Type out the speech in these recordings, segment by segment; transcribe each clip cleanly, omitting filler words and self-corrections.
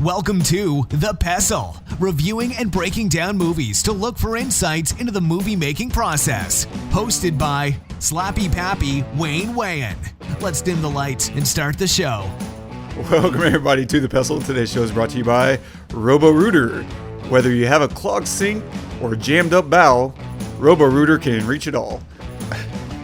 Welcome to The Pestle, reviewing and breaking down movies to look for insights into the movie-making process. Hosted by Slappy Pappy Wayne Wayan. Let's dim the lights and start the show. Welcome everybody to The Pestle. Today's show is brought to you by Robo-Rooter. Whether you have a clogged sink or a jammed up bowel, Robo-Rooter can reach it all.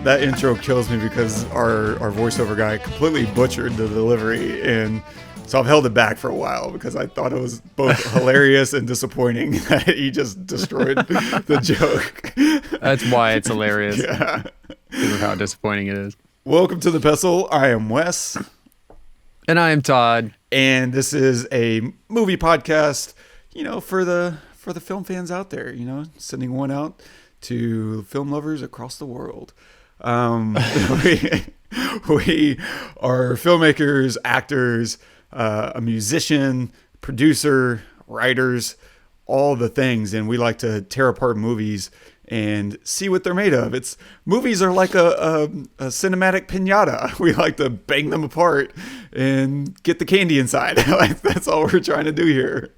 That intro kills me because our voiceover guy completely butchered the delivery, and so I've held it back for a while because I thought it was both hilarious and disappointing that he just destroyed the joke. That's why it's hilarious. Yeah. Because of how disappointing it is. Welcome to The Pestle. I am Wes. And I am Todd. And this is a movie podcast, for the film fans out there, sending one out to film lovers across the world. We are filmmakers, actors, a musician, producer, writers, all the things, and we like to tear apart movies and see what they're made of. Movies are like a cinematic piñata. We like to bang them apart and get the candy inside. That's all we're trying to do here.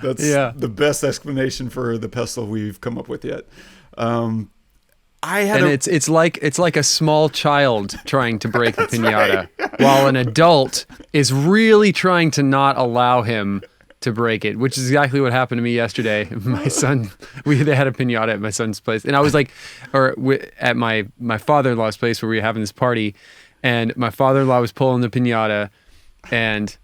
That's the best explanation for the pestle we've come up with yet. It's like a small child trying to break the piñata, right. While an adult is really trying to not allow him to break it, which is exactly what happened to me yesterday. My son, they had a piñata at my son's place, and I was at my father-in-law's place where we were having this party, and my father-in-law was pulling the piñata, and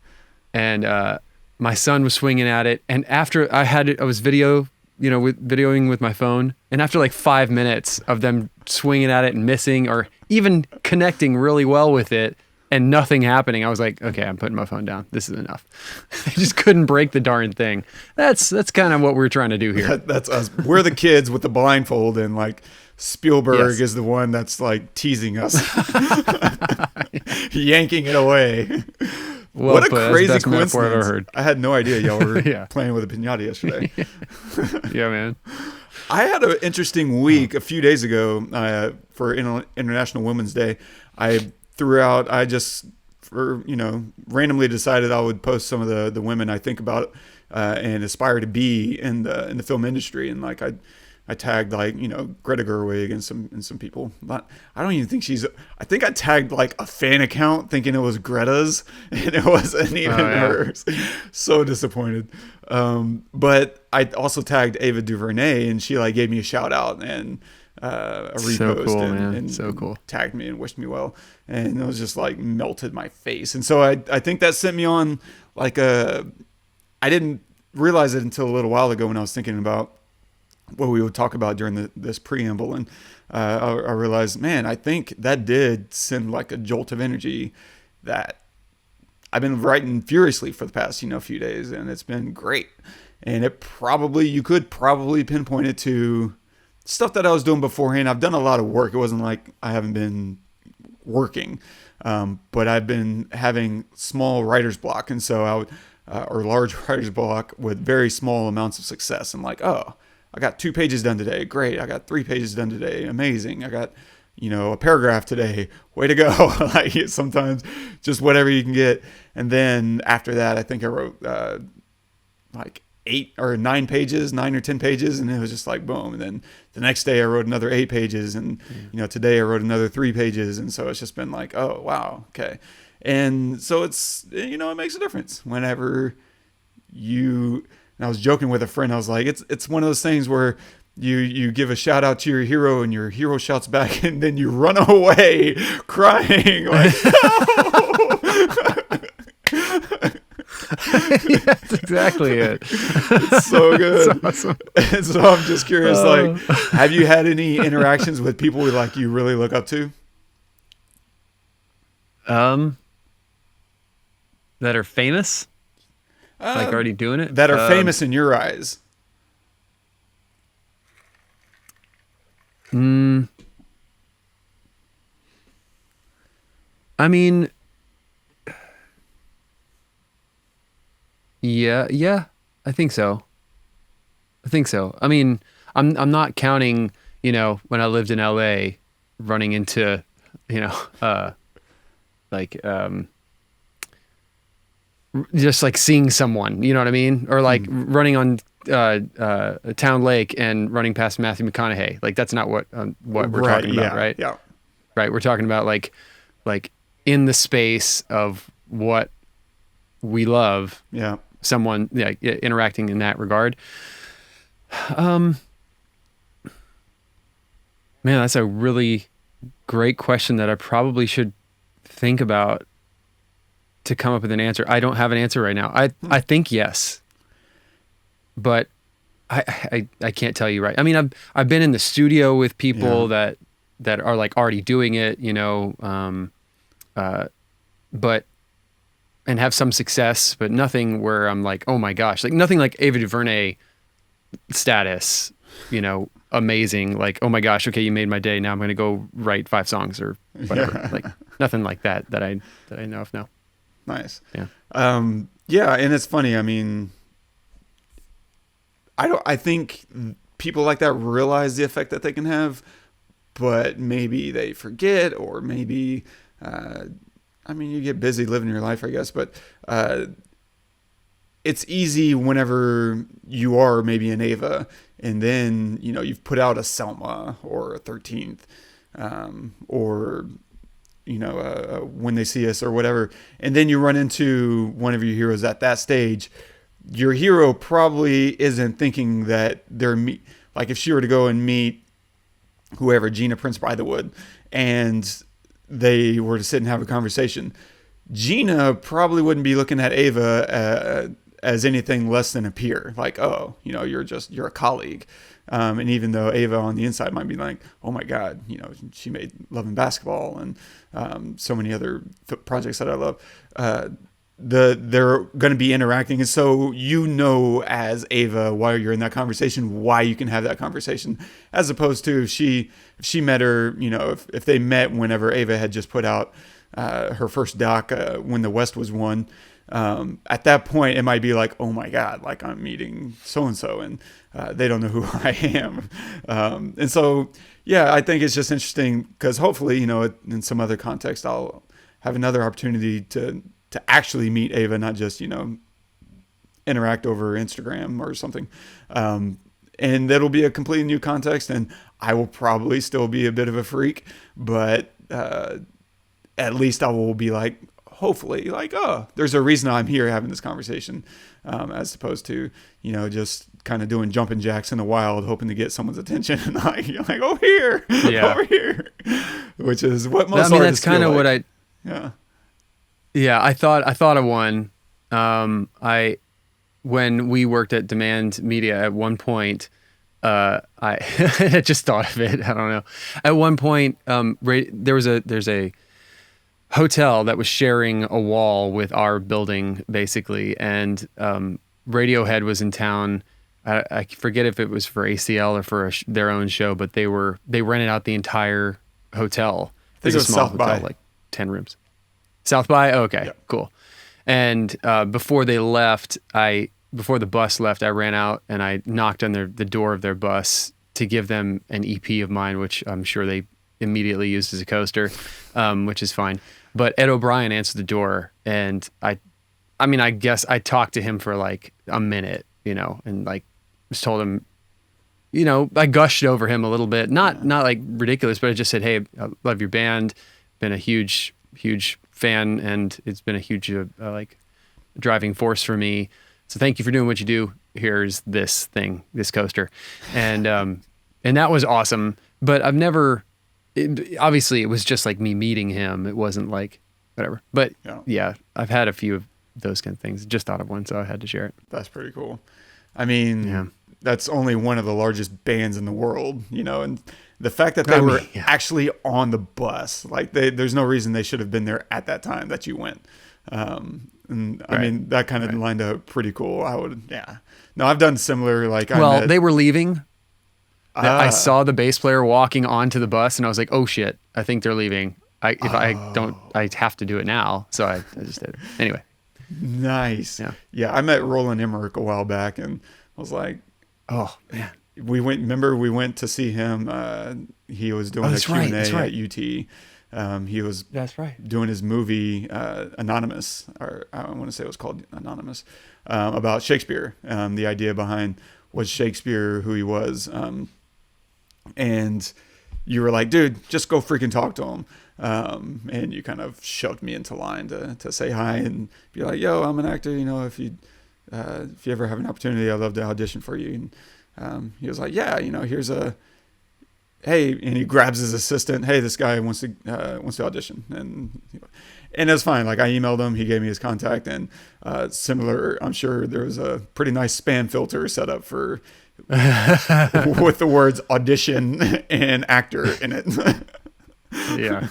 my son was swinging at it, and after I was videoing with my phone, and after like 5 minutes of them swinging at it and missing, or even connecting really well with it and nothing happening, I was like, okay, I'm putting my phone down. This is enough. They just couldn't break the darn thing. That's kind of what we're trying to do here. That's us. We're the kids with the blindfold, and like Spielberg is the one that's like teasing us, yanking it away. Well, what a crazy coincidence. I've ever heard. I had no idea y'all were playing with a piñata yesterday. Yeah, man. I had an interesting week a few days ago for International Women's Day. I just randomly decided I would post some of the women I think about and aspire to be in the film industry, and like I tagged Greta Gerwig and some people. I don't even think I think I tagged like a fan account thinking it was Greta's, and it wasn't even hers. So disappointed. But I also tagged Ava DuVernay, and she like gave me a shout out and a repost. So cool, and so cool. Tagged me and wished me well, and it was just like melted my face. And so I think that sent me on like I didn't realize it until a little while ago when I was thinking about what we would talk about during this preamble, and I realized, man, I think that did send like a jolt of energy that I've been writing furiously for the past few days, and it's been great. And you could probably pinpoint it to stuff that I was doing beforehand. I've done a lot of work. It wasn't like I haven't been working, but I've been having small writer's block, and so or large writer's block with very small amounts of success. And like, oh, I got 2 pages done today. Great. I got 3 pages done today. Amazing. I got, a paragraph today. Way to go. Like sometimes just whatever you can get. And then after that, I think I wrote like 8 or 10 pages, and it was just like boom. And then the next day I wrote another 8 pages, and today I wrote another 3 pages. And so it's just been like, oh wow, okay. And so it's it makes a difference whenever and I was joking with a friend. I was like, it's one of those things where you give a shout out to your hero, and your hero shouts back, and then you run away crying like, no! That's exactly it. It's so good. That's awesome. And so I'm just curious, have you had any interactions with people you really look up to? That are famous? Already doing it? That are famous in your eyes. I mean, yeah, I think so. I mean, I'm not counting, when I lived in LA, running into, just like seeing someone, you know what I mean? Or like running on Town Lake and running past Matthew McConaughey. Like that's not what we're talking about, right? Yeah. Right. We're talking about like in the space of what we love. Yeah. Someone interacting in that regard. Man, that's a really great question that I probably should think about to come up with an answer. I don't have an answer right now. I think yes, but I can't tell you right. I mean, I've been in the studio with people that are like already doing it, you know, but and have some success, but nothing where I'm like, oh my gosh, like nothing like Ava DuVernay status, you know, amazing. Like, oh my gosh, okay, you made my day. Now I'm going to go write 5 songs or whatever. Yeah. Like nothing like that I know of now. Nice. Yeah. Yeah. And it's funny. I mean, I think people like that realize the effect that they can have, but maybe they forget, or maybe, I mean, you get busy living your life, I guess, but it's easy whenever you are maybe an Ava, and then, you know, you've put out a Selma or a 13th, or, you know, When They See Us or whatever, and then you run into one of your heroes at that stage. Your hero probably isn't thinking that like if she were to go and meet whoever, Gina Prince Bythewood, and they were to sit and have a conversation, Gina probably wouldn't be looking at Ava as anything less than a peer. Like, oh, you know, you're a colleague. And even though Ava on the inside might be like, oh my God, you know, she made Love and Basketball and so many other projects that I love. They're going to be interacting. And so, you know, as Ava, while you're in that conversation, why you can have that conversation, as opposed to if she met her, you know, if they met whenever Ava had just put out her first doc, When the West Was Won, at that point, it might be like, oh my God, like I'm meeting so-and-so and they don't know who I am. And so, yeah, I think it's just interesting because hopefully, you know, in some other context, I'll have another opportunity to actually meet Ava, not just, you know, interact over Instagram or something. And that'll be a completely new context, and I will probably still be a bit of a freak, but at least I will be like, hopefully, like, oh, there's a reason I'm here having this conversation, as opposed to, you know, just kind of doing jumping jacks in the wild, hoping to get someone's attention, and like, you're like, over here, which is what most. I mean, that's kind of what I. Yeah, I thought of one. When we worked at Demand Media at one point, I just thought of it. I don't know. At one point, there's a hotel that was sharing a wall with our building, basically, and Radiohead was in town. I forget if it was for ACL or for their own show, but they rented out the entire hotel. I think it was small South hotel, by. like 10 rooms. South by? Okay, yeah. Cool. And before they left, before the bus left, I ran out and I knocked on the door of their bus to give them an EP of mine, which I'm sure they immediately used as a coaster, which is fine. But Ed O'Brien answered the door, and I mean, I guess I talked to him for like a minute, you know, and like just told him, you know, I gushed over him a little bit, not like ridiculous, but I just said, hey, I love your band, been a huge fan, and it's been a huge like driving force for me. So thank you for doing what you do. Here's this thing, this coaster, and that was awesome. But I've never. Obviously, it was just like me meeting him. It wasn't like whatever. But yeah, I've had a few of those kind of things. Just thought of one, so I had to share it. That's pretty cool. I mean, that's only one of the largest bands in the world, you know, and the fact that they were actually on the bus, like there's no reason they should have been there at that time that you went. And I mean, that kind of lined up pretty cool. No, I've done similar. Like, they were leaving. I saw the bass player walking onto the bus, and I was like, "Oh shit! I think they're leaving. I have to do it now." So I just did it anyway. Nice. Yeah. I met Roland Emmerich a while back, and I was like, "Oh man." We went to see him. He was doing a Q&A at UT, He was That's right. doing his movie Anonymous, or I want to say it was called Anonymous, about Shakespeare. The idea behind was Shakespeare, who he was, and you were like, dude, just go freaking talk to him. And you kind of shoved me into line to say hi and be like, yo, I'm an actor. You know, if you ever have an opportunity, I'd love to audition for you. And he was like, yeah, you know, hey, and he grabs his assistant. Hey, this guy wants to audition. And it's fine. Like, I emailed him, he gave me his contact, and similar, I'm sure there was a pretty nice spam filter set up for with the words audition and actor in it. Yeah.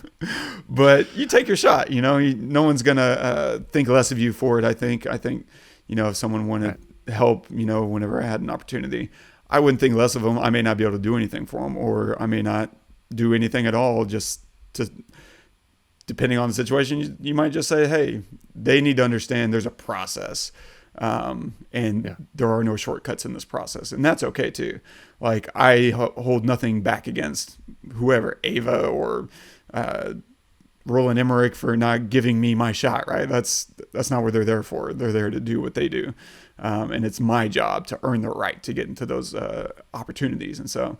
But you take your shot, you know, no one's going to think less of you for it. I think, you know, if someone wanted help, you know, whenever I had an opportunity, I wouldn't think less of them. I may not be able to do anything for them, or I may not do anything at all, just to, depending on the situation, you might just say, hey, they need to understand there's a process. There are no shortcuts in this process, and that's okay too. Like, I hold nothing back against whoever, Ava or Roland Emmerich, for not giving me my shot. Right? That's not what they're there for. They're there to do what they do, and it's my job to earn the right to get into those opportunities. And so,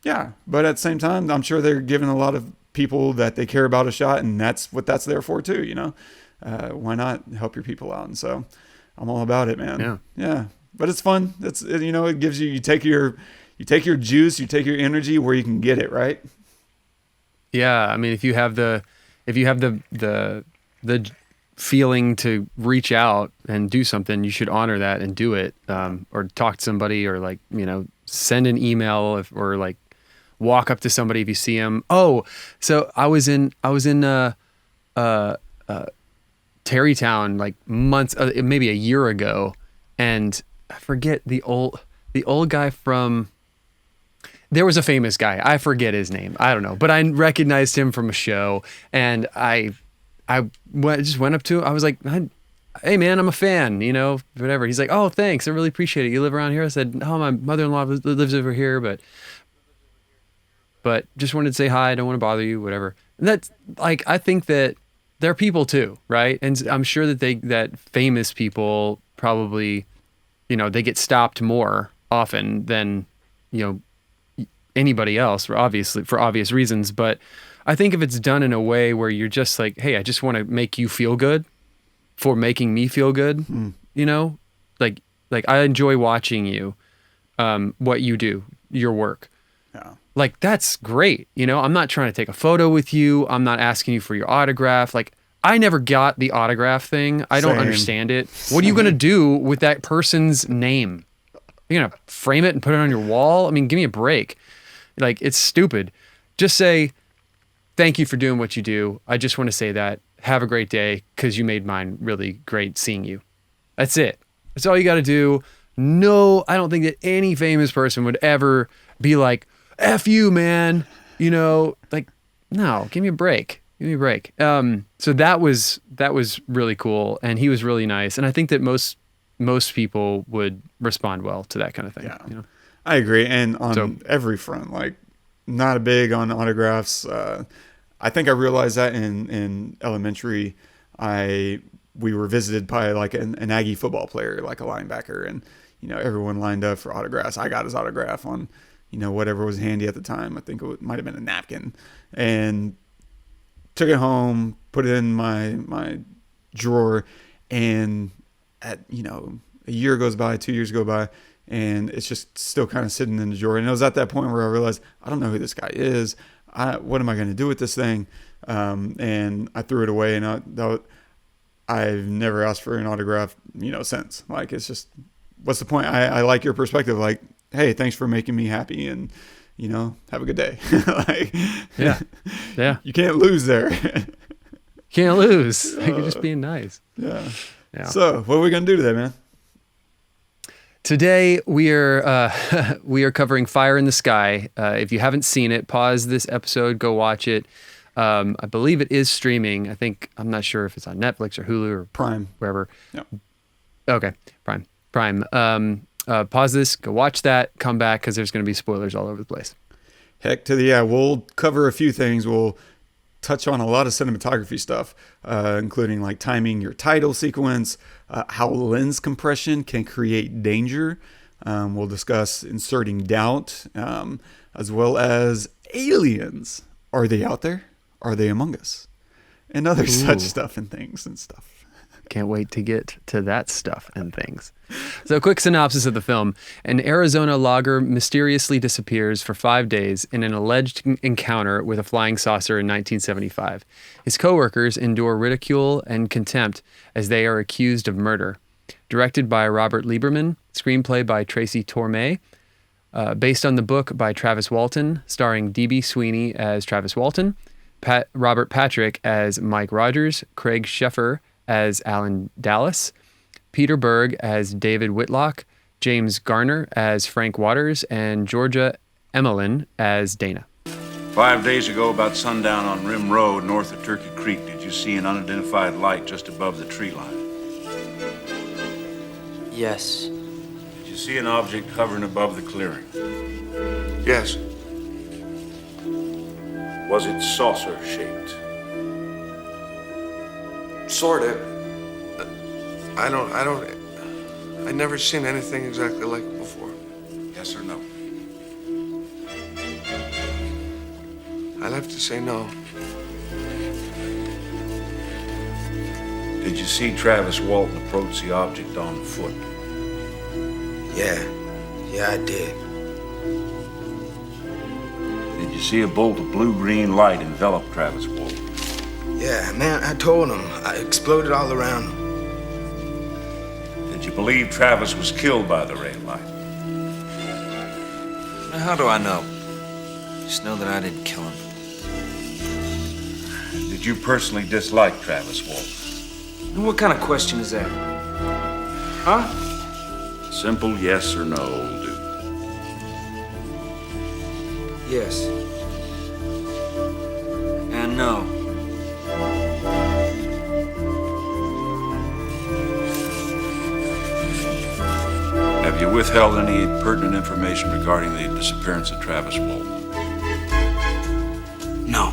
yeah. But at the same time, I'm sure they're giving a lot of people that they care about a shot, and that's what that's there for too. You know, why not help your people out? And so, I'm all about it, man. Yeah. But it's fun. You know, it gives you take your juice, you take your energy where you can get it, right? Yeah. I mean, if you have the feeling to reach out and do something, you should honor that and do it. Or talk to somebody, or, like, you know, send an email, or like walk up to somebody if you see them. Oh, so I was in Terrytown like months, maybe a year ago, and I forget the old guy from. There was a famous guy. I forget his name. I don't know, but I recognized him from a show, and I just went up to him. I was like, "Hey, man, I'm a fan. You know, whatever." He's like, "Oh, thanks. I really appreciate it. You live around here?" I said, "Oh, my mother-in-law lives over here, but just wanted to say hi. I don't want to bother you. Whatever." And that's, like, I think that they're people too, right? And I'm sure that famous people probably, you know, they get stopped more often than, you know, anybody else, for obvious reasons. But I think if it's done in a way where you're just like, hey, I just want to make you feel good for making me feel good, you know, like I enjoy watching you, what you do, your work. Yeah. Like, that's great. You know, I'm not trying to take a photo with you. I'm not asking you for your autograph. Like, I never got the autograph thing. I don't understand it. What are you going to do with that person's name? You're going to frame it and put it on your wall? I mean, give me a break. Like, it's stupid. Just say, thank you for doing what you do. I just want to say that. Have a great day, because you made mine really great seeing you. That's it. That's all you got to do. No, I don't think that any famous person would ever be like, F you, man. You know, like, no, give me a break. Give me a break. So that was really cool, and he was really nice. And I think that most people would respond well to that kind of thing. Yeah, you know? I agree. And on every front, like, not big on autographs. I think I realized that in elementary. We were visited by, like, an Aggie football player, like a linebacker, and, you know, everyone lined up for autographs. I got his autograph on, you know, whatever was handy at the time. I think it might have been a napkin, and took it home, put it in my drawer, and you know, a year goes by, 2 years go by, and it's just still kind of sitting in the drawer. And it was at that point where I realized, I don't know who this guy is. What am I going to do with this thing? And I threw it away, and I've never asked for an autograph, you know, since. Like, it's just, what's the point? I like your perspective. Like, hey, thanks for making me happy, and, you know, have a good day. Like, yeah. You can't lose there. Can't lose. Like, you're just being nice. Yeah. So, what are we gonna do today, man? Today we are covering Fire in the Sky. If you haven't seen it, pause this episode, go watch it. I believe it is streaming. I'm not sure if it's on Netflix or Hulu or Prime, wherever. Yeah. Okay, Prime. Pause this, go watch that, come back, because there's going to be spoilers all over the place. Heck to the yeah. We'll cover a few things. We'll touch on a lot of cinematography stuff, including like timing your title sequence, how lens compression can create danger. We'll discuss inserting doubt, as well as aliens. Are they out there? Are they among us? And other such stuff and things and stuff. Can't wait to get to that stuff and things. So, a quick synopsis of the film. An Arizona logger mysteriously disappears for 5 days in an alleged encounter with a flying saucer in 1975. His coworkers endure ridicule and contempt as they are accused of murder. Directed by Robert Lieberman, screenplay by Tracy Tormé, based on the book by Travis Walton, starring D.B. Sweeney as Travis Walton, Robert Patrick as Mike Rogers, Craig Sheffer as Allan Dallas, Peter Berg as David Whitlock, James Garner as Frank Waters, and Georgia Emelin as Dana. 5 days ago, about sundown on Rim Road, north of Turkey Creek, did you see an unidentified light just above the tree line? Yes. Did you see an object hovering above the clearing? Yes. Was it saucer-shaped? Sort of. I've never seen anything exactly like it before. Yes or no? I'd have to say no. Did you see Travis Walton approach the object on foot? Yeah, I did. Did you see a bolt of blue-green light envelop Travis Walton? Yeah, man, I told him. I exploded all around him. Did you believe Travis was killed by the red light? Now, how do I know? Just know that I didn't kill him. Did you personally dislike Travis Walton? And what kind of question is that? Huh? Simple yes or no will do. Yes. And no. Have you withheld any pertinent information regarding the disappearance of Travis Walton? No.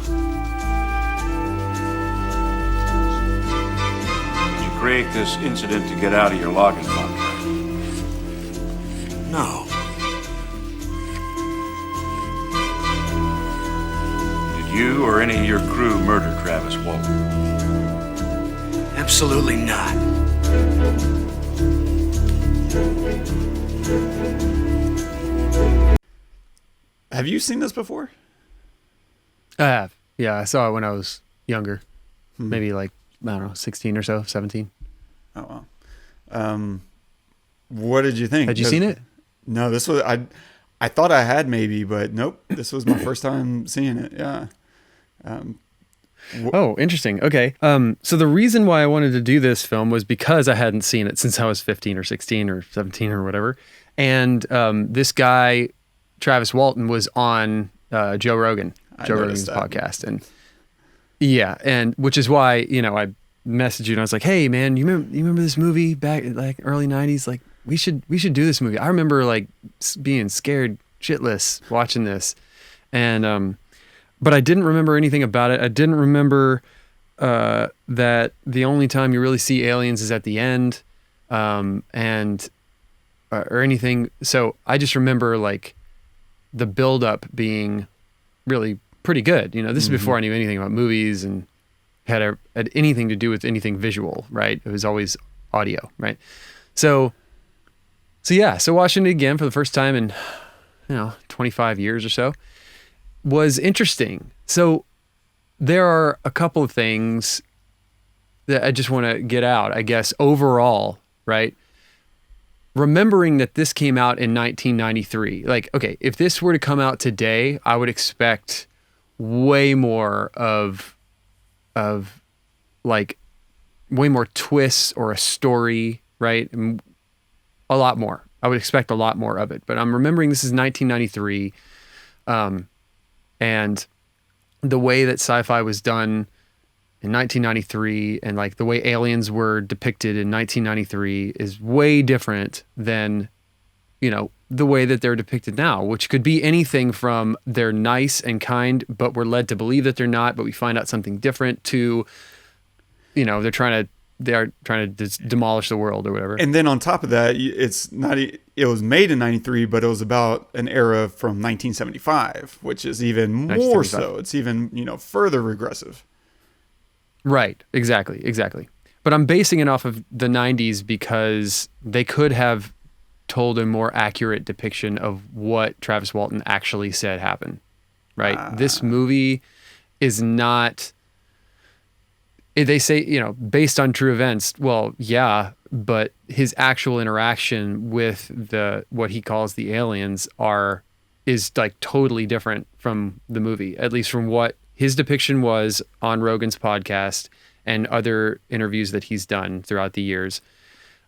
Did you create this incident to get out of your logging contract? No. Did you or any of your crew murder Travis Walton? Absolutely not. Have you seen this before? I have. Yeah, I saw it when I was younger. Maybe like, I don't know, 16 or so, 17. Oh, wow. What did you think? Had you seen it? No, this was, I thought I had maybe, but nope. This was my first time seeing it. Yeah. Oh, interesting. Okay. So the reason why I wanted to do this film was because I hadn't seen it since I was 15 or 16 or 17 or whatever. And this guy, Travis Walton, was on Joe Rogan's podcast. And yeah, and which is why, I messaged you and I was like, hey man, you remember this movie back like early 90s? Like we should do this movie. I remember like being scared shitless watching this. And but I didn't remember anything about it. I didn't remember that the only time you really see aliens is at the end, and or anything. So I just remember like the build-up being really pretty good. This is before I knew anything about movies and had anything to do with anything visual, right? It was always audio, right? So yeah. So watching it again for the first time in 25 years or so was interesting. So there are a couple of things that I just want to get out, I guess, overall, right? Remembering that this came out in 1993. Like, okay, if this were to come out today, I would expect way more of like way more twists or a story, right? A lot more. I would expect a lot more of it. But I'm remembering this is 1993. And the way that sci-fi was done in 1993 and like the way aliens were depicted in 1993 is way different than, the way that they're depicted now, which could be anything from they're nice and kind, but we're led to believe that they're not, but we find out something different, to, you know, they are trying to demolish the world or whatever. And then on top of that, it's not. It was made in '93, but it was about an era from 1975, which is even more so. It's even, you know, further regressive. Right. Exactly. But I'm basing it off of the '90s because they could have told a more accurate depiction of what Travis Walton actually said happened. Right. This movie is not. They say, you know, based on true events. Well, yeah, but his actual interaction with what he calls the aliens is like totally different from the movie, at least from what his depiction was on Rogan's podcast and other interviews that he's done throughout the years.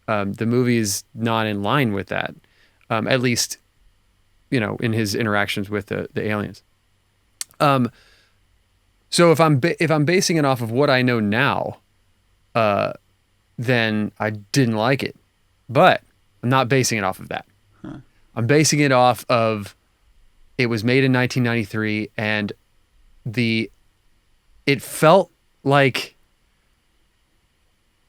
The movie is not in line with that, at least, you know, in his interactions with the aliens. So if I'm basing it off of what I know now, then I didn't like it. But I'm not basing it off of that. Huh. I'm basing it off of it was made in 1993, and it felt like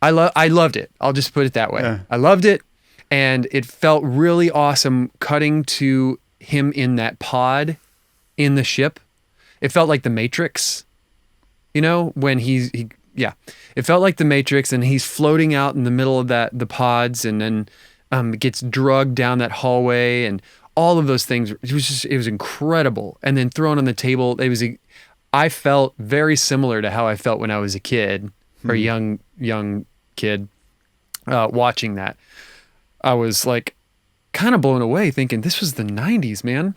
I loved it. I'll just put it that way. Yeah. I loved it, and it felt really awesome cutting to him in that pod in the ship. It felt like The Matrix. You know, when it felt like The Matrix, and he's floating out in the middle of the pods, and then gets drugged down that hallway, and all of those things. It was incredible. And then thrown on the table, I felt very similar to how I felt when I was a kid or young kid watching that. I was like kind of blown away, thinking this was the 90s, man.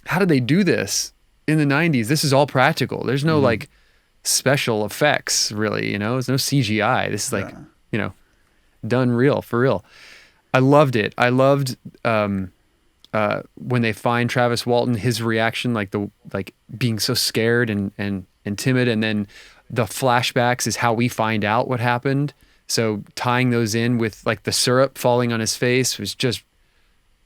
How did they do this in the 90s? This is all practical. There's no like special effects, really, you know. There's no CGI. This is like, you know, done for real. I loved it. I loved when they find Travis Walton, his reaction, like being so scared and timid, and then the flashbacks is how we find out what happened. So tying those in with like the syrup falling on his face was just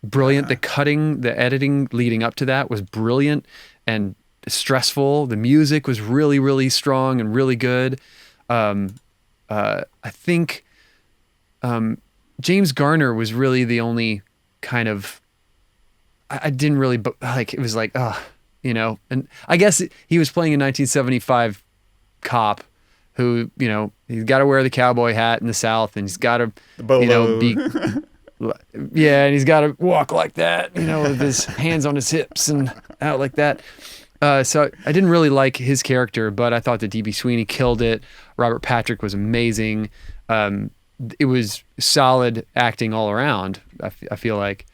brilliant. The cutting, the editing leading up to that was brilliant and stressful. The music was really, really strong and really good. I think James Garner was really the only kind of, I didn't really like, it was like, you know, and I guess he was playing a 1975 cop who, you know, he's got to wear the cowboy hat in the South, and he's got to, you know, be, yeah, and he's got to walk like that, you know, with his hands on his hips and out like that. So I didn't really like his character, but I thought that D.B. Sweeney killed it. Robert Patrick was amazing. It was solid acting all around, I feel like.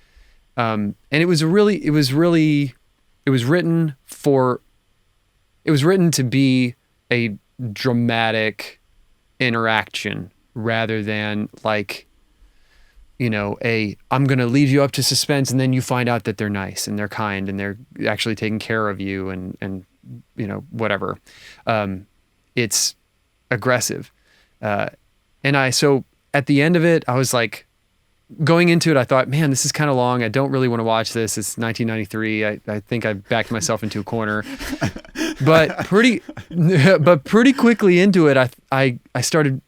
And it was written to be a dramatic interaction rather than like, you know, I'm going to lead you up to suspense, and then you find out that they're nice and they're kind and they're actually taking care of you and you know, whatever. It's aggressive. So at the end of it, I was like, going into it, I thought, man, this is kind of long. I don't really want to watch this. It's 1993. I think I backed myself into a corner. But pretty quickly into it, I started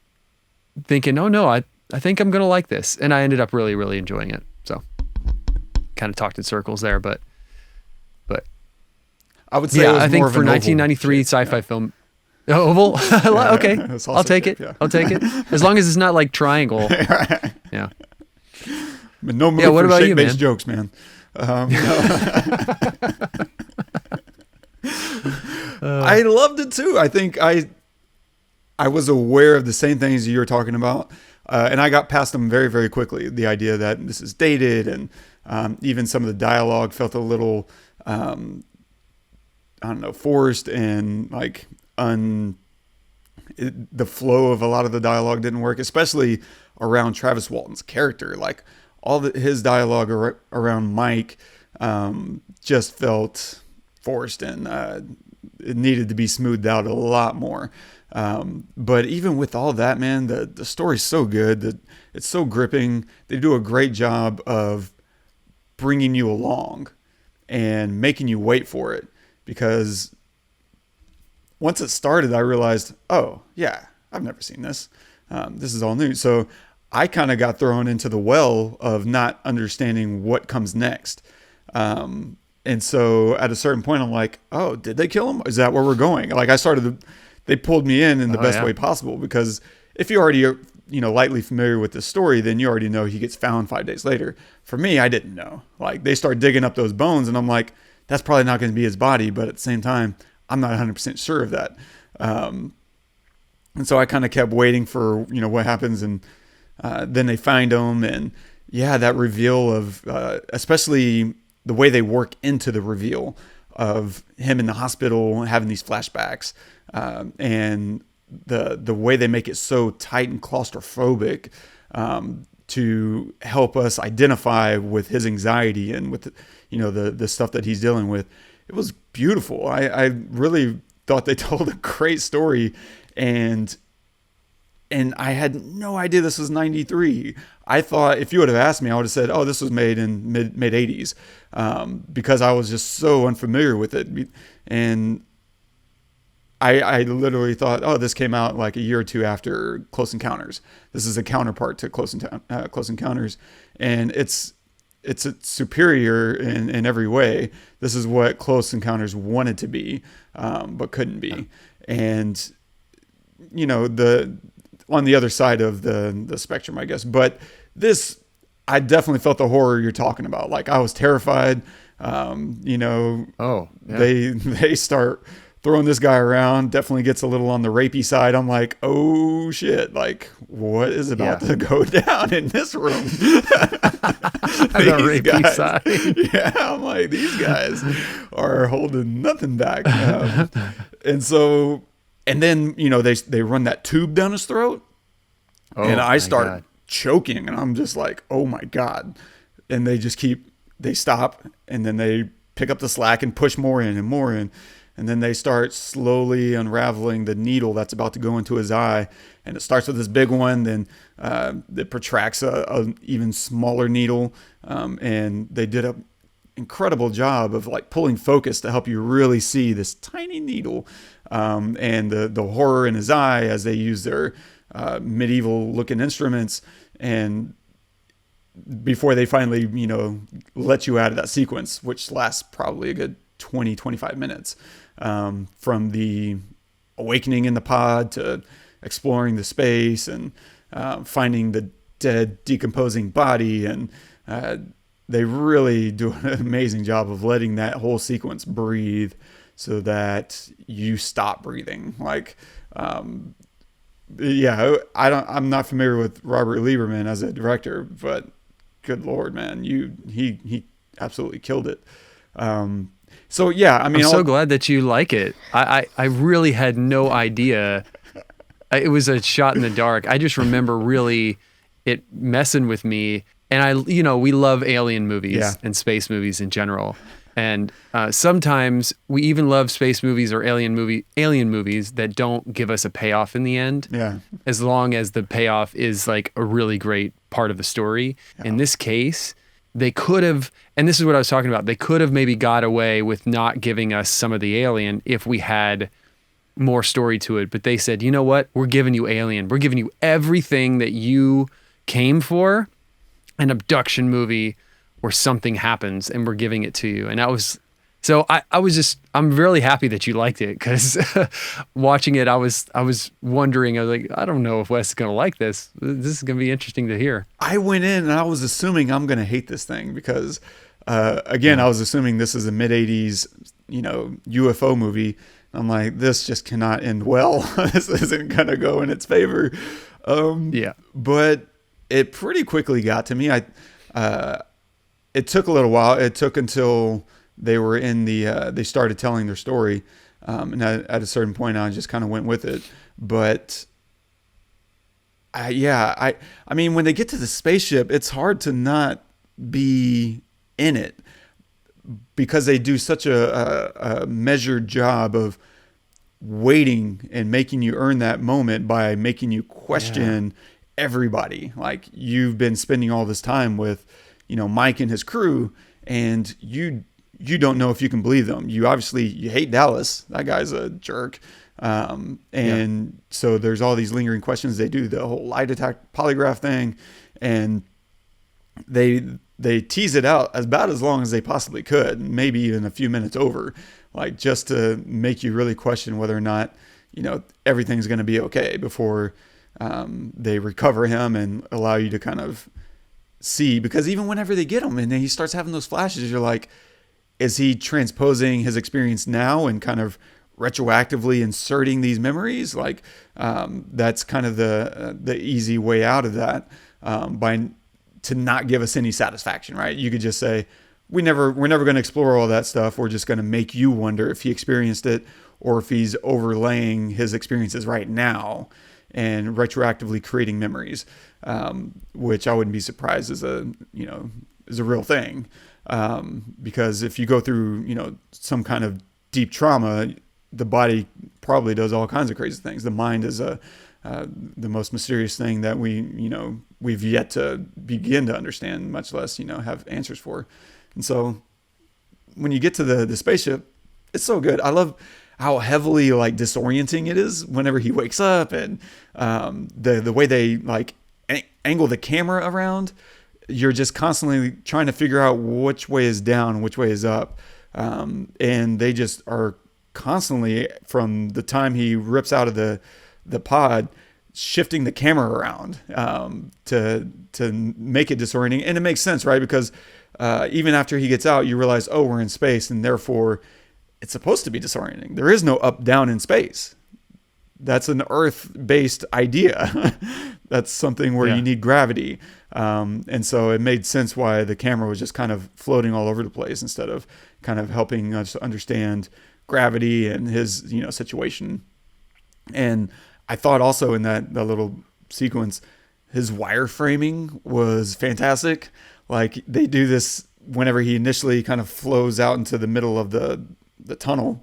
thinking, oh no, I think I'm going to like this. And I ended up really, really enjoying it. So kind of talked in circles there, but I would say, yeah, I think for 1993 sci-fi film, oval. Okay. I'll take it. Yeah. I'll take it. As long as it's not like triangle. Yeah. But no move for shape-based jokes, man. I loved it too. I think I was aware of the same things you were talking about, and I got past them very, very quickly. The idea that this is dated, and even some of the dialogue felt a little, I don't know, forced, and like the flow of a lot of the dialogue didn't work, especially around Travis Walton's character. Like his dialogue around Mike just felt forced, and it needed to be smoothed out a lot more. But even with all that, man, the story's so good that it's so gripping. They do a great job of bringing you along and making you wait for it, because once it started, I realized, oh yeah, I've never seen this. This is all new. So I kind of got thrown into the well of not understanding what comes next. And so at a certain point, I'm like, oh, did they kill him? Is that where we're going? Like they pulled me in the best way possible, because if you already are, lightly familiar with the story, then you already know he gets found 5 days later. For me, I didn't know. Like, they start digging up those bones, and I'm like, that's probably not going to be his body. But at the same time, I'm not 100% sure of that. And so I kind of kept waiting for, what happens. And then they find him. And yeah, that reveal of, especially the way they work into the reveal of him in the hospital having these flashbacks, and the way they make it so tight and claustrophobic, to help us identify with his anxiety and with, the stuff that he's dealing with. It was beautiful. I really thought they told a great story, and I had no idea this was 93. I thought, if you would have asked me, I would have said, oh, this was made in mid 80s, because I was just so unfamiliar with it. And I literally thought, oh, this came out like a year or two after Close Encounters. This is a counterpart to Close Encounters, and it's superior in every way. This is what Close Encounters wanted to be, but couldn't be. And on the other side of the spectrum, I guess. But this, I definitely felt the horror you're talking about. Like, I was terrified. They start throwing this guy around. Definitely gets a little on the rapey side. I'm like, oh shit! Like, what is about to go down in this room? The rapey side. Yeah, I'm like, these guys are holding nothing back. And then, they run that tube down his throat, and I start choking, and I'm just like, oh my God. And they stop, and then they pick up the slack and push more in and more in. And then they start slowly unraveling the needle that's about to go into his eye. And it starts with this big one, then it protracts a even smaller needle. And they did an incredible job of like pulling focus to help you really see this tiny needle, and the horror in his eye as they use their medieval looking instruments. And before they finally, let you out of that sequence, which lasts probably a good 20, 25 minutes, from the awakening in the pod to exploring the space and finding the dead, decomposing body. And they really do an amazing job of letting that whole sequence breathe so that you stop breathing. Like, I'm not familiar with Robert Lieberman as a director, but good Lord, man, he absolutely killed it. So yeah, I mean, I'm so glad that you like it. I really had no idea. It was a shot in the dark. I just remember really it messing with me. And we love alien movies and space movies in general. And sometimes we even love space movies or alien movies that don't give us a payoff in the end. Yeah. As long as the payoff is like a really great part of the story. Yeah. In this case, they could have, and this is what I was talking about, they could have maybe got away with not giving us some of the alien if we had more story to it. But they said, you know what? We're giving you alien. We're giving you everything that you came for, an abduction movie where something happens, and we're giving it to you. And I'm really happy that you liked it, because watching it, I was wondering, I was like, I don't know if Wes is going to like this. This is going to be interesting to hear. I went in and I was assuming I'm going to hate this thing because, I was assuming this is a mid 80s, UFO movie. I'm like, this just cannot end well. This isn't going to go in its favor. But it pretty quickly got to me. It took a little while. It took until they were in they started telling their story. And at a certain point, I just kind of went with it. But I mean, when they get to the spaceship, it's hard to not be in it, because they do such a measured job of waiting and making you earn that moment by making you question everybody. Like, you've been spending all this time with, Mike and his crew, and you don't know if you can believe them. You hate Dallas. That guy's a jerk. So there's all these lingering questions. They do the whole lie detector polygraph thing, and they tease it out as bad as long as they possibly could, maybe even a few minutes over, like just to make you really question whether or not, everything's going to be okay before they recover him and allow you to kind of see. Because even whenever they get him and then he starts having those flashes, you're like, is he transposing his experience now and kind of retroactively inserting these memories? Like, that's kind of the easy way out of that, to not give us any satisfaction, right? You could just say, we're never going to explore all that stuff. We're just going to make you wonder if he experienced it or if he's overlaying his experiences right now and retroactively creating memories, which I wouldn't be surprised is a real thing. Because if you go through, some kind of deep trauma, the body probably does all kinds of crazy things. The mind is the most mysterious thing that we've yet to begin to understand, much less, have answers for. And so when you get to the spaceship, it's so good. I love how heavily like disorienting it is whenever he wakes up, and the way they like angle the camera around. You're just constantly trying to figure out which way is down, which way is up. And they just are constantly, from the time he rips out of the pod, shifting the camera around to make it disorienting. And it makes sense, right? Because even after he gets out, you realize, oh, we're in space, and therefore it's supposed to be disorienting. There is no up, down in space. That's an Earth-based idea. That's something where you need gravity. And so it made sense why the camera was just kind of floating all over the place instead of kind of helping us understand gravity and his, situation. And I thought also in that little sequence, his wireframing was fantastic. Like, they do this whenever he initially kind of flows out into the middle of the tunnel.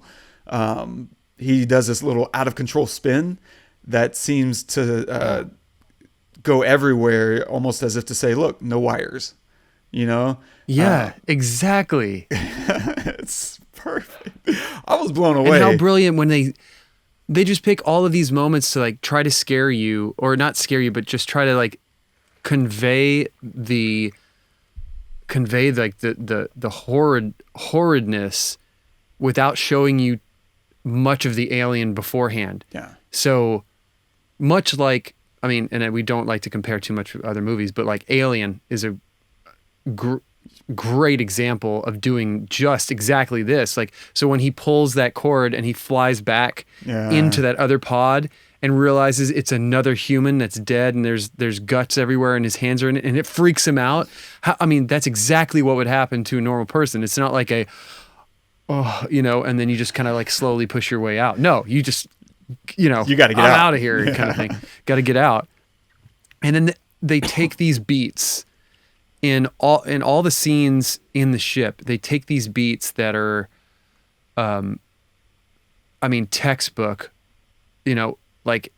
He does this little out of control spin that seems to go everywhere, almost as if to say, look, no wires, Yeah, exactly. It's perfect. I was blown away. And how brilliant when they just pick all of these moments to like try to scare you, or not scare you, but just try to like convey the horridness without showing you much of the alien beforehand. Yeah. So much like, and we don't like to compare too much with other movies, but like Alien is a great example of doing just exactly this. Like, so when he pulls that cord and he flies back into that other pod and realizes it's another human that's dead and there's guts everywhere and his hands are in it, and it freaks him out. That's exactly what would happen to a normal person. It's not like and then you just kind of like slowly push your way out. No, you just, you got to get out of here kind of thing. Got to get out. And then they take these beats in all the scenes in the ship. They take these beats that are, textbook, like,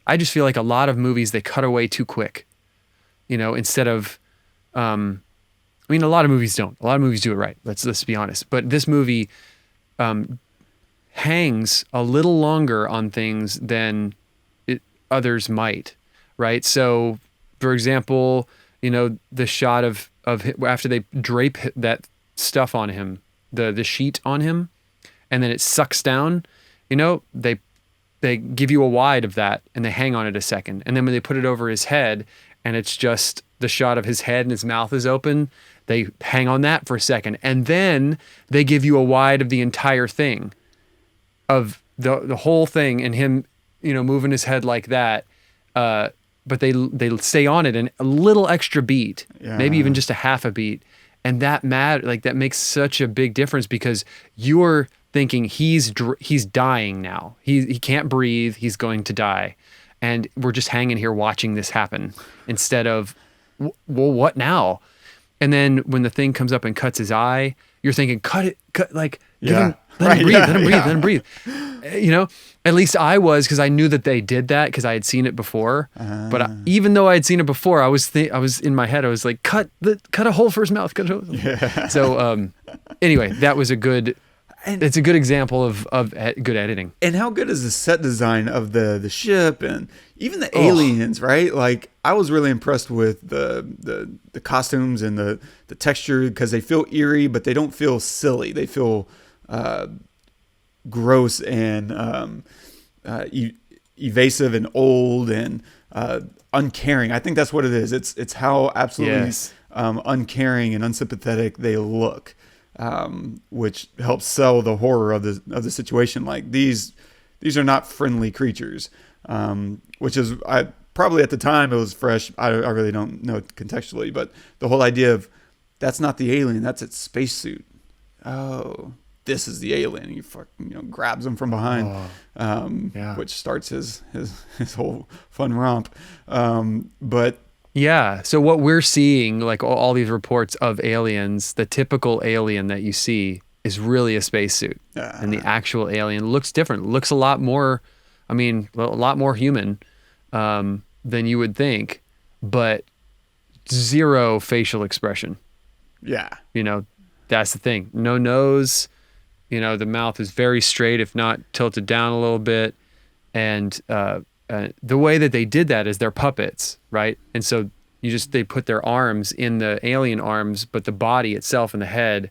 I just feel like a lot of movies, they cut away too quick, instead of, a lot of movies don't. A lot of movies do it right. Let's be honest. But this movie hangs a little longer on things than others might, right? So, for example, the shot of after they drape that stuff on him, the sheet on him, and then it sucks down, they give you a wide of that and they hang on it a second. And then when they put it over his head and it's just the shot of his head and his mouth is open, they hang on that for a second. And then they give you a wide of the entire thing, of the whole thing, and him, moving his head like that. But they stay on it and a little extra beat, maybe even just a half a beat. And that that makes such a big difference, because you're thinking he's dying now. He can't breathe. He's going to die. And we're just hanging here watching this happen instead of, well, what now? And then when the thing comes up and cuts his eye, you're thinking, cut it, Yeah. Let him breathe. Yeah, Let him breathe. yeah. Let him breathe. You know, at least I was, because I knew that they did that because I had seen it before. Even though I had seen it before, I was in my head. I was like, cut a hole for his mouth. Cut a hole. Yeah. So anyway, that was a good. It's a good example of good editing. And how good is the set design of the ship and even the aliens, right? Like, I was really impressed with the costumes and the texture, because they feel eerie, but they don't feel silly. They feel gross and evasive and old and uncaring. I think that's what it is. It's how absolutely uncaring and unsympathetic they look. Which helps sell the horror of the situation. Like, these are not friendly creatures, which is, I probably at the time it was fresh. I really don't know contextually, but the whole idea of that's not the alien, that's its spacesuit. Oh, this is the alien. He grabs him from behind, which starts his whole fun romp. But yeah. So what we're seeing, like all these reports of aliens, the typical alien that you see is really a spacesuit. And the actual alien looks different. Looks a lot more, a lot more human than you would think, but zero facial expression. Yeah. That's the thing. No nose. The mouth is very straight, if not tilted down a little bit. And the way that they did that is they're puppets, right? And so they put their arms in the alien arms, but the body itself and the head,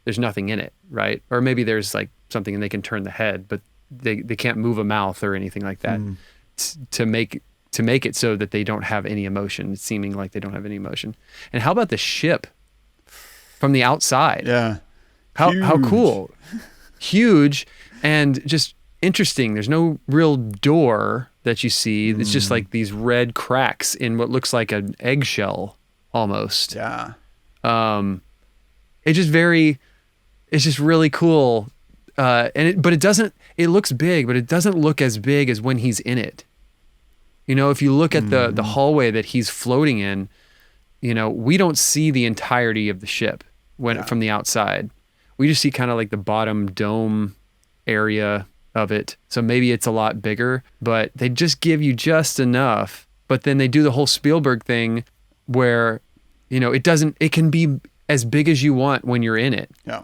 there's nothing in it, right? Or maybe there's like something and they can turn the head, but they can't move a mouth or anything like that to make it so that they don't have any emotion, seeming like they don't have any emotion. And how about the ship from the outside? Yeah. How cool. Huge and just interesting. There's no real door that you see. It's just like these red cracks in what looks like an eggshell almost. Yeah. It's just really cool. But it looks big, but it doesn't look as big as when he's in it. If you look at the hallway that he's floating in, we don't see the entirety of the ship from the outside. We just see kind of like the bottom dome area of it. So maybe it's a lot bigger, but they just give you just enough. But then they do the whole Spielberg thing where, it can be as big as you want when you're in it. Yeah.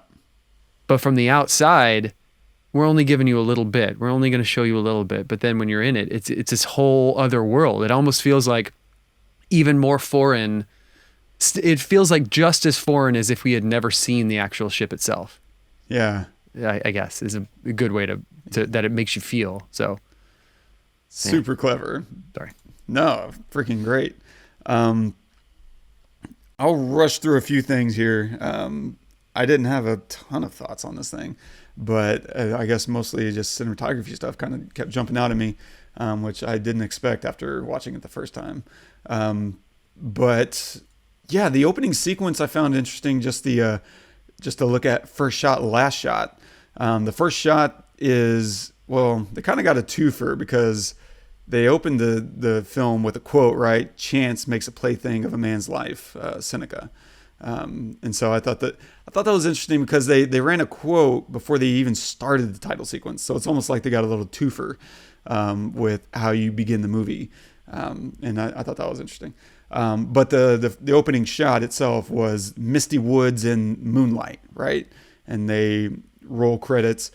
But from the outside, we're only giving you a little bit. We're only going to show you a little bit. But then when you're in it, it's this whole other world. It almost feels like even more foreign. It feels like just as foreign as if we had never seen the actual ship itself. Yeah. I guess is a good way to that it makes you feel. So super clever. Sorry. No, freaking great. I'll rush through a few things here. I didn't have a ton of thoughts on this thing, but I guess mostly just cinematography stuff kind of kept jumping out at me, which I didn't expect after watching it the first time. But yeah, the opening sequence I found interesting. Just to look at first shot, last shot. The first shot is, they kind of got a twofer because they opened the film with a quote, right? Chance makes a plaything of a man's life, Seneca. And so I thought that was interesting because they ran a quote before they even started the title sequence. So it's almost like they got a little twofer with how you begin the movie. And I thought that was interesting. But the opening shot itself was misty woods and moonlight, right? And they roll credits,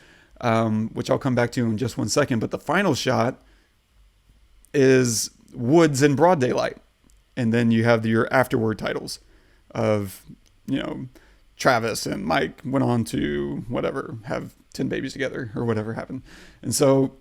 which I'll come back to in just one second. But the final shot is woods in broad daylight. And then you have your afterword titles of, Travis and Mike went on to whatever, have 10 babies together or whatever happened. And so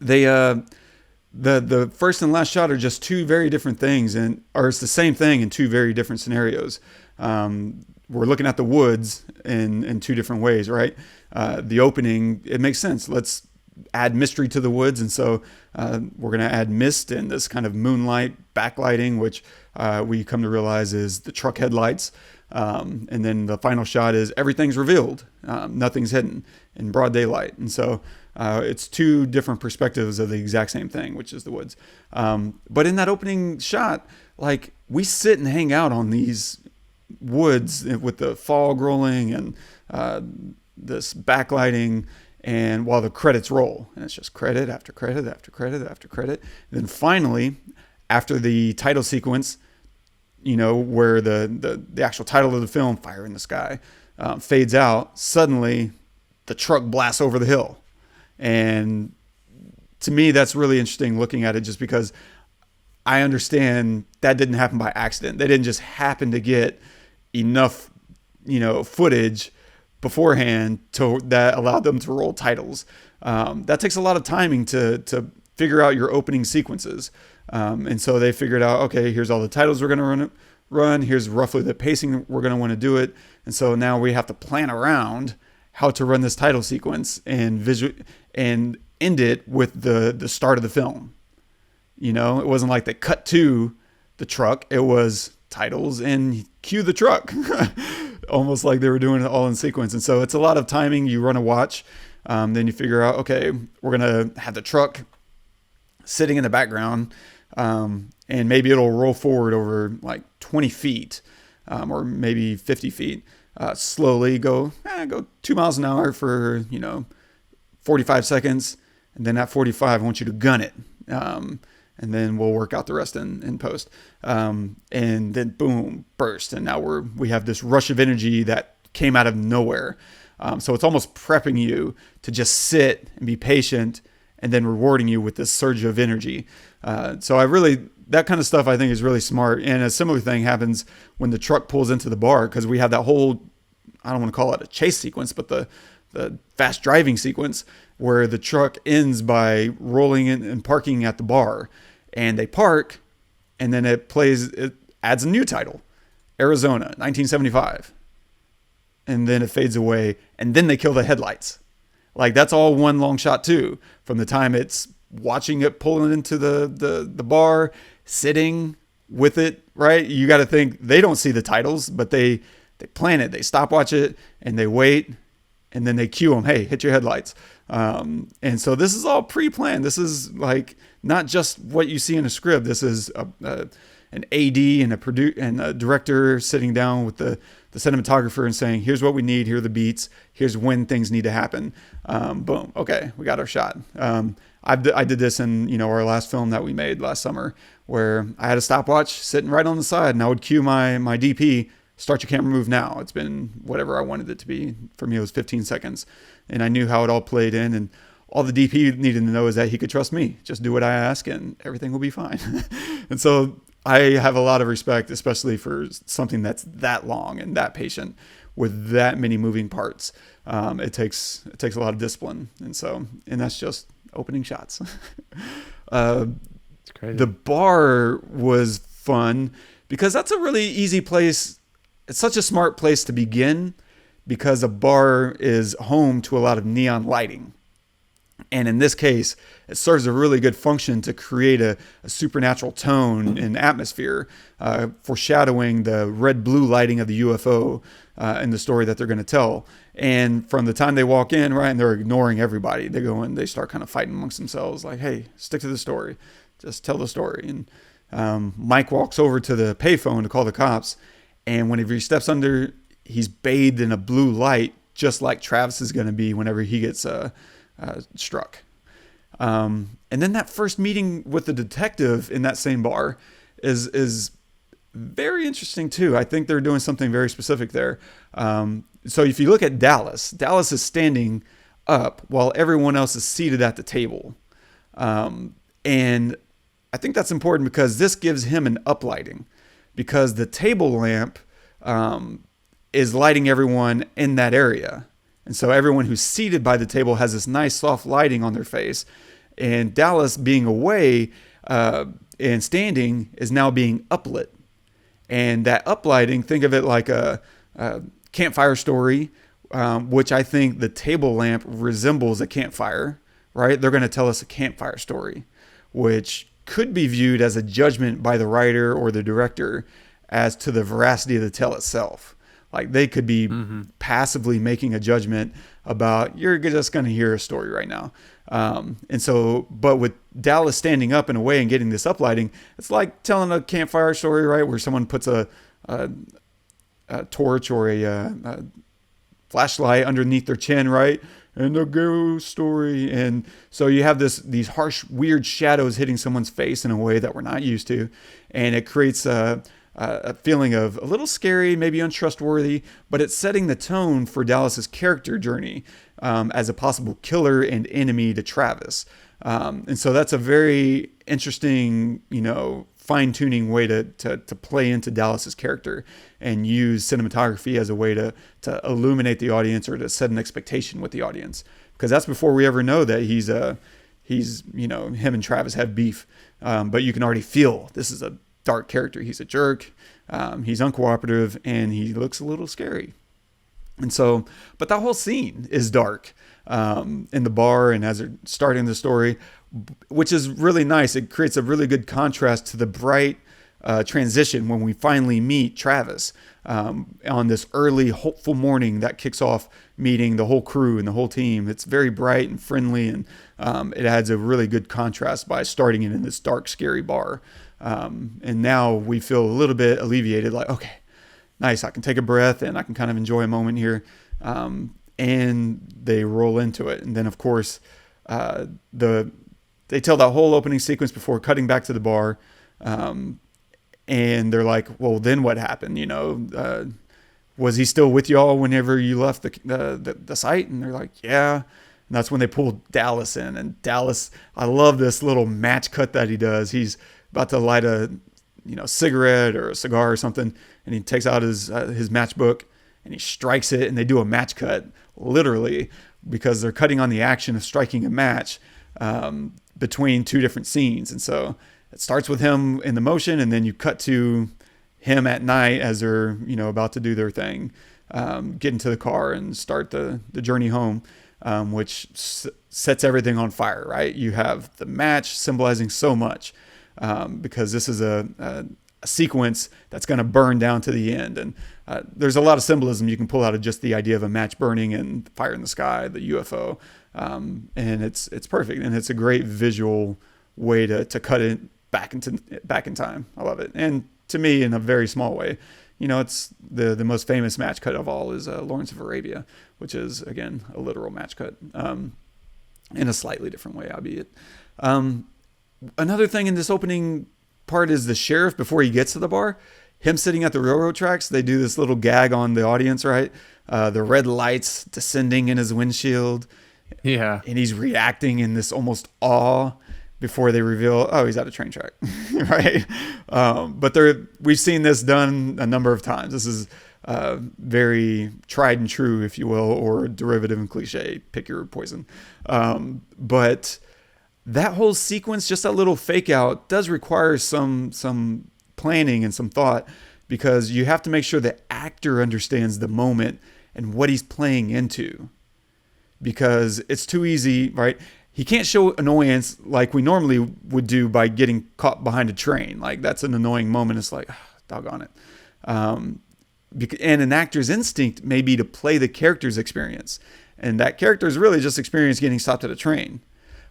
they, the first and last shot are just two very different things, or it's the same thing in two very different scenarios. We're looking at the woods in two different ways, right? The opening, it makes sense. Let's add mystery to the woods. And so we're going to add mist and this kind of moonlight backlighting, which we come to realize is the truck headlights. And then the final shot is everything's revealed. Nothing's hidden in broad daylight. And so it's two different perspectives of the exact same thing, which is the woods. But in that opening shot, like, we sit and hang out on these woods with the fog rolling and this backlighting, and while the credits roll, and it's just credit after credit after credit after credit. And then finally, after the title sequence, where the actual title of the film, Fire in the Sky, fades out, suddenly the truck blasts over the hill. And to me, that's really interesting looking at it, just because I understand that didn't happen by accident. They didn't just happen to get enough, footage beforehand that allowed them to roll titles. That takes a lot of timing to figure out your opening sequences. And so they figured out, okay, here's all the titles we're going to run. Here's roughly the pacing we're going to want to do it. And so now we have to plan around how to run this title sequence and end it with the start of the film. It wasn't like they cut to the truck. It was titles and cue the truck. Almost like they were doing it all in sequence. And so it's a lot of timing. You run a watch. Then you figure out, okay, we're going to have the truck sitting in the background. And maybe it'll roll forward over like 20 feet or maybe 50 feet. Slowly go 2 miles an hour for, 45 seconds. And then at 45, I want you to gun it. And then we'll work out the rest in post. And then boom, burst. And now we have this rush of energy that came out of nowhere. So it's almost prepping you to just sit and be patient, and then rewarding you with this surge of energy. So that kind of stuff I think is really smart. And a similar thing happens when the truck pulls into the bar, because we have that whole, I don't want to call it a chase sequence, but the fast driving sequence where the truck ends by rolling in and parking at the bar, and they park, and then it adds a new title, Arizona, 1975. And then it fades away, and then they kill the headlights. Like, that's all one long shot too, from the time it's watching it pulling into the bar, sitting with it, right? You got to think they don't see the titles, but they plan it. They stopwatch it and they wait, and then they cue them. Hey, hit your headlights. And so this is all pre-planned. This is like not just what you see in a script. This is an AD and a director sitting down with the cinematographer and saying, here's what we need. Here are the beats. Here's when things need to happen. Boom. Okay. We got our shot. I did this in, our last film that we made last summer, where I had a stopwatch sitting right on the side, and I would cue my DP, start your camera move now. It's been whatever I wanted it to be. For me, it was 15 seconds. And I knew how it all played in, and all the DP needed to know is that he could trust me. Just do what I ask and everything will be fine. And so I have a lot of respect, especially for something that's that long and that patient with that many moving parts. It takes a lot of discipline. And that's just opening shots. It's crazy. The bar was fun because that's a really easy place. It's such a smart place to begin, because a bar is home to a lot of neon lighting. And in this case, it serves a really good function to create a supernatural tone and atmosphere, foreshadowing the red-blue lighting of the UFO in the story that they're going to tell. And from the time they walk in, right, and they're ignoring everybody, they go in, they start kind of fighting amongst themselves, like, hey, stick to the story. Just tell the story. And Mike walks over to the payphone to call the cops. And whenever he steps under, he's bathed in a blue light, just like Travis is going to be whenever he gets struck. And then that first meeting with the detective in that same bar is very interesting too. I think they're doing something very specific there. So if you look at Dallas is standing up while everyone else is seated at the table. And I think that's important because this gives him an uplighting, because the table lamp is lighting everyone in that area. And so everyone who's seated by the table has this nice soft lighting on their face. And Dallas, being away and standing, is now being uplit. And that uplighting, think of it like a campfire story, which I think the table lamp resembles a campfire, right? They're going to tell us a campfire story, which could be viewed as a judgment by the writer or the director as to the veracity of the tale itself. Like, they could be passively making a judgment about, you're just going to hear a story right now. And so, but with Dallas standing up in a way and getting this uplighting, it's like telling a campfire story, right? Where someone puts a torch or flashlight underneath their chin, right? And the ghost story. And so you have these harsh, weird shadows hitting someone's face in a way that we're not used to. And it creates a feeling of a little scary, maybe untrustworthy, but it's setting the tone for Dallas's character journey as a possible killer and enemy to Travis. And so that's a very interesting, fine-tuning way to play into Dallas's character and use cinematography as a way to illuminate the audience or to set an expectation with the audience, because that's before we ever know that he's him and Travis have beef, but you can already feel this is a dark character. He's a jerk, he's uncooperative, and he looks a little scary. And so, but that whole scene is dark in the bar and as they're starting the story, which is really nice. It creates a really good contrast to the bright transition when we finally meet Travis on this early, hopeful morning that kicks off meeting the whole crew and the whole team. It's very bright and friendly, and it adds a really good contrast by starting it in this dark, scary bar. And now we feel a little bit alleviated, like, okay, nice, I can take a breath and I can kind of enjoy a moment here. And they roll into it. And then, of course, they tell that whole opening sequence before cutting back to the bar. And they're like, well, then what happened? Was he still with y'all whenever you left the site? And they're like, yeah. And that's when they pull Dallas in. And Dallas, I love this little match cut that he does. He's about to light a cigarette or a cigar or something, and he takes out his matchbook and he strikes it, and they do a match cut, literally, because they're cutting on the action of striking a match between two different scenes. And so it starts with him in the motion, and then you cut to him at night as they're about to do their thing, get into the car and start the journey home, which sets everything on fire, right? You have the match symbolizing so much, because this is a sequence that's going to burn down to the end. And there's a lot of symbolism you can pull out of just the idea of a match burning and fire in the sky, the UFO. And it's perfect. And it's a great visual way to cut it back in time. I love it. And to me, in a very small way, it's the most famous match cut of all is Lawrence of Arabia, which is, again, a literal match cut, in a slightly different way, albeit. Another thing in this opening part is the sheriff, before he gets to the bar, him sitting at the railroad tracks. They do this little gag on the audience, right? The red lights descending in his windshield. Yeah. And he's reacting in this almost awe before they reveal, oh, he's at a train track, right? But we've seen this done a number of times. This is very tried and true, if you will, or derivative and cliche, pick your poison. But that whole sequence, just that little fake out, does require some planning and some thought, because you have to make sure the actor understands the moment and what he's playing into, because it's too easy, right? He can't show annoyance like we normally would do by getting caught behind a train. Like, that's an annoying moment. It's like, doggone it. And an actor's instinct may be to play the character's experience. And that character is really just experience getting stopped at a train.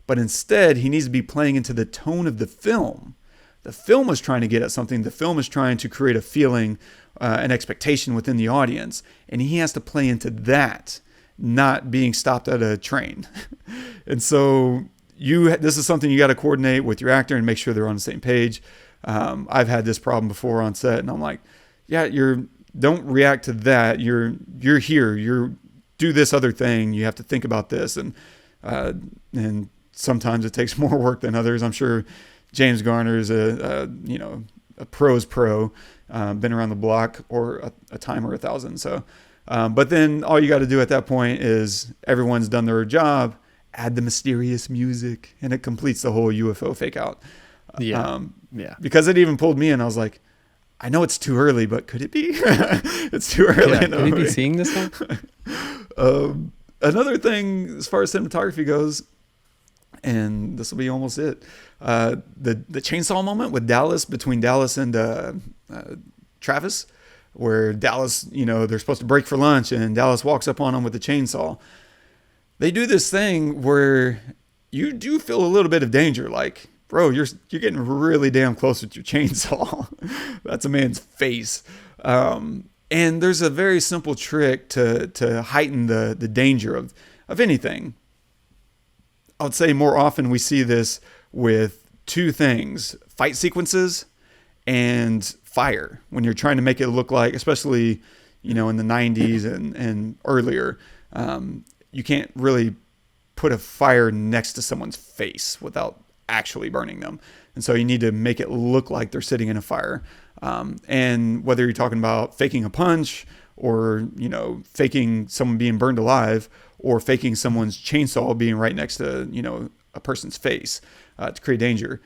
But instead, he needs to be playing into the tone of the film. The film is trying to get at something. The film is trying to create a feeling, an expectation within the audience. And he has to play into that, not being stopped at a train. And so this is something you got to coordinate with your actor and make sure they're on the same page. I've had this problem before on set, and I'm like, yeah, don't react to that. You're here. Do this other thing. You have to think about this. And sometimes it takes more work than others. I'm sure James Garner is a pro's pro, been around the block, or a time or 1,000. So, but then all you got to do at that point is everyone's done their job, add the mysterious music, and it completes the whole UFO fake out. Yeah. Because it even pulled me in. I was like, I know it's too early, but could it be? It's too early. Yeah, could he be seeing this one? Another thing, as far as cinematography goes, and this will be almost it, the chainsaw moment with Dallas, between Dallas and Travis, where Dallas, they're supposed to break for lunch, and Dallas walks up on him with the chainsaw. They do this thing where you do feel a little bit of danger, like, bro, you're getting really damn close with your chainsaw. That's a man's face. And And there's a very simple trick to heighten the danger of anything. I would say more often we see this with two things: fight sequences and fire. When you're trying to make it look like, especially, in the 90s and earlier, you can't really put a fire next to someone's face without actually burning them. And so you need to make it look like they're sitting in a fire. And whether you're talking about faking a punch or, faking someone being burned alive or faking someone's chainsaw being right next to, a person's face to create danger.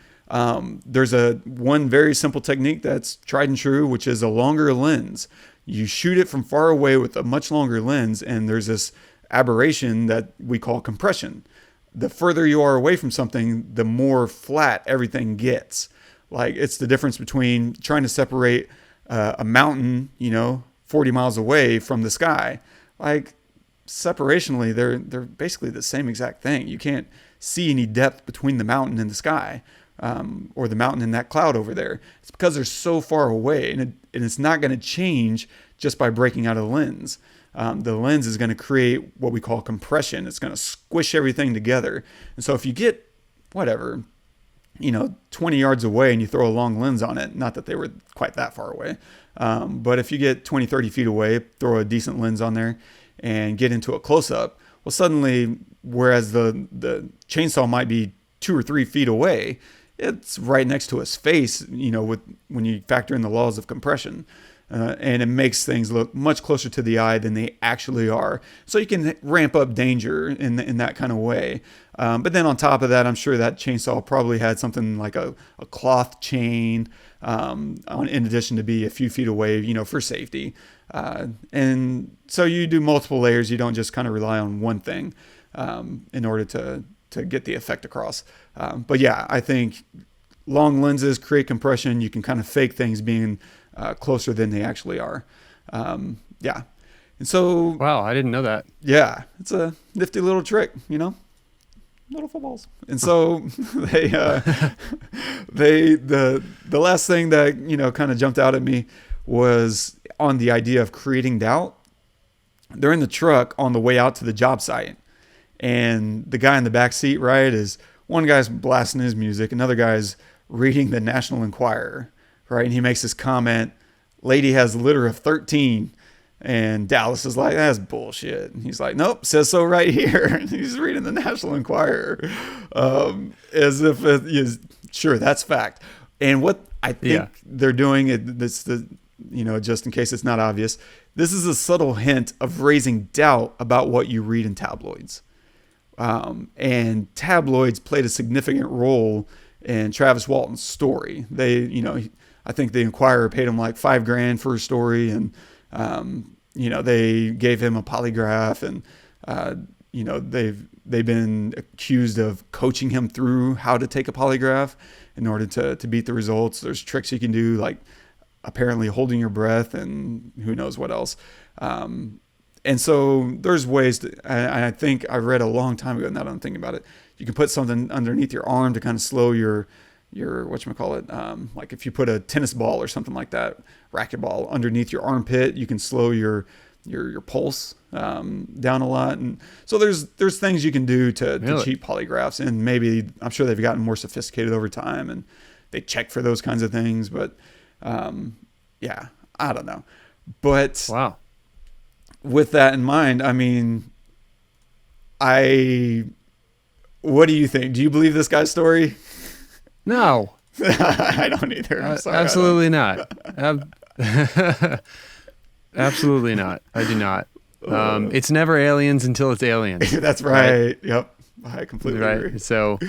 There's one very simple technique that's tried and true, which is a longer lens. You shoot it from far away with a much longer lens, and there's this aberration that we call compression. The further you are away from something, the more flat everything gets. Like, it's the difference between trying to separate a mountain, 40 miles away from the sky. Like, separationally, they're basically the same exact thing. You can't see any depth between the mountain and the sky, or the mountain and that cloud over there. It's because they're so far away, and it's not going to change just by breaking out a lens. The lens is going to create what we call compression. It's going to squish everything together. And so if you get 20 yards away and you throw a long lens on it, not that they were quite that far away, but if you get 20, 30 feet away, throw a decent lens on there and get into a close-up, well, suddenly, whereas the chainsaw might be 2 or 3 feet away, it's right next to his face, when you factor in the laws of compression. And it makes things look much closer to the eye than they actually are. So you can ramp up danger in that kind of way. But then on top of that, I'm sure that chainsaw probably had something like a cloth chain, in addition to be a few feet away, for safety. And so you do multiple layers. You don't just kind of rely on one thing in order to get the effect across. But yeah, I think long lenses create compression. You can kind of fake things being closer than they actually are. Yeah. And so... Wow, I didn't know that. Yeah, it's a nifty little trick, little footballs. And so the last thing that, kind of jumped out at me was on the idea of creating doubt. They're in the truck on the way out to the job site. And the guy in the back seat, right, is one guy's blasting his music. Another guy's reading the National Enquirer, right? And he makes this comment, "Lady has a litter of 13. And Dallas is like, "That's bullshit." And he's like, "Nope, says so right here." And he's reading the National Enquirer, as if it is, sure, that's fact. And what I think they're doing, just in case it's not obvious, this is a subtle hint of raising doubt about what you read in tabloids. And tabloids played a significant role in Travis Walton's story. They, I think the Enquirer paid him like $5,000 for a story, and they gave him a polygraph, and they've been accused of coaching him through how to take a polygraph in order to beat the results. There's tricks you can do, like apparently holding your breath and who knows what else. And so there's ways I think I read a long time ago, now that I'm thinking about it, you can put something underneath your arm to kind of slow your whatchamacallit, like if you put a tennis ball or something like that, racquetball, underneath your armpit, you can slow your pulse down a lot. And so there's things you can do to cheat polygraphs, and maybe I'm sure they've gotten more sophisticated over time and they check for those kinds of things. But yeah, I don't know. But wow. With that in mind, I mean, what do you think? Do you believe this guy's story? No. I don't either. I'm sorry, absolutely not. Absolutely not. I do not. It's never aliens until it's aliens. That's right. Yep. I completely agree. So,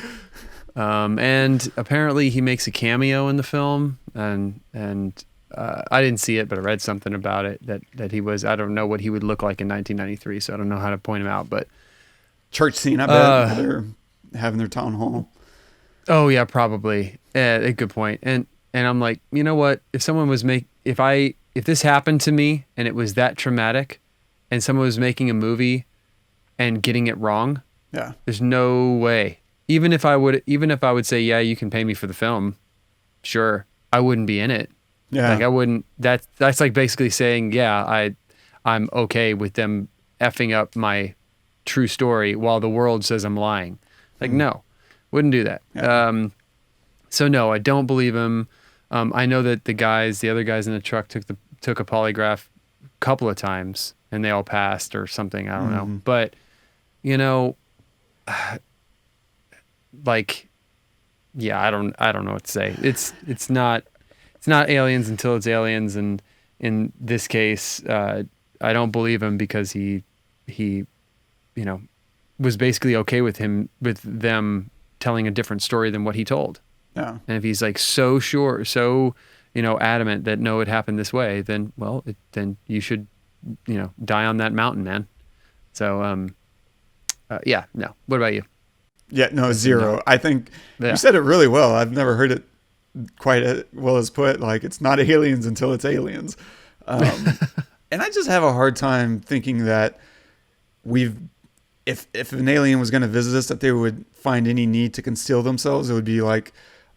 and apparently he makes a cameo in the film, and I didn't see it, but I read something about it that he was, I don't know what he would look like in 1993, so I don't know how to point him out, but church scene, I bet they're having their town hall. Oh yeah, probably. A good point. And I'm like, you know what? If someone was if this happened to me and it was that traumatic, and someone was making a movie and getting it wrong, yeah, there's no way. Even if I would say, yeah, you can pay me for the film, sure, I wouldn't be in it. Yeah. Like I wouldn't. That's like basically saying, yeah, I'm okay with them effing up my true story while the world says I'm lying. Like no, wouldn't do that. Yeah. So no, I don't believe him. I know that the other guys in the truck took a polygraph a couple of times and they all passed or something. I don't know. But you know, like, yeah, I don't know what to say. It's not aliens until it's aliens. And in this case, I don't believe him because he, you know, was basically okay with them telling a different story than what he told. Yeah. And if he's like so sure, so, you know, adamant that no, it happened this way, then, well, then you should, you know, die on that mountain, man. So, yeah, no. What about you? Yeah, no, zero. No. I think Yeah. you said it really well. I've never heard it quite as well as put. Like, it's not aliens until it's aliens. And I just have a hard time thinking that if an alien was going to visit us, that they would find any need to conceal themselves. It would be like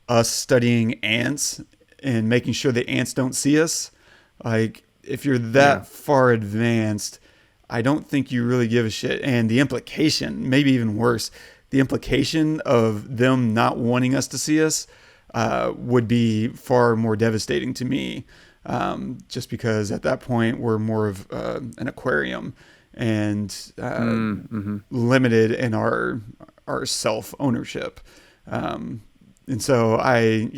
us studying ants and making sure the ants don't see us. Like, if you're that far advanced, I don't think you really give a shit. And the implication, maybe even worse, the implication of them not wanting us to see us would be far more devastating to me. Just because at that point we're more of an aquarium and limited in our self ownership. And so I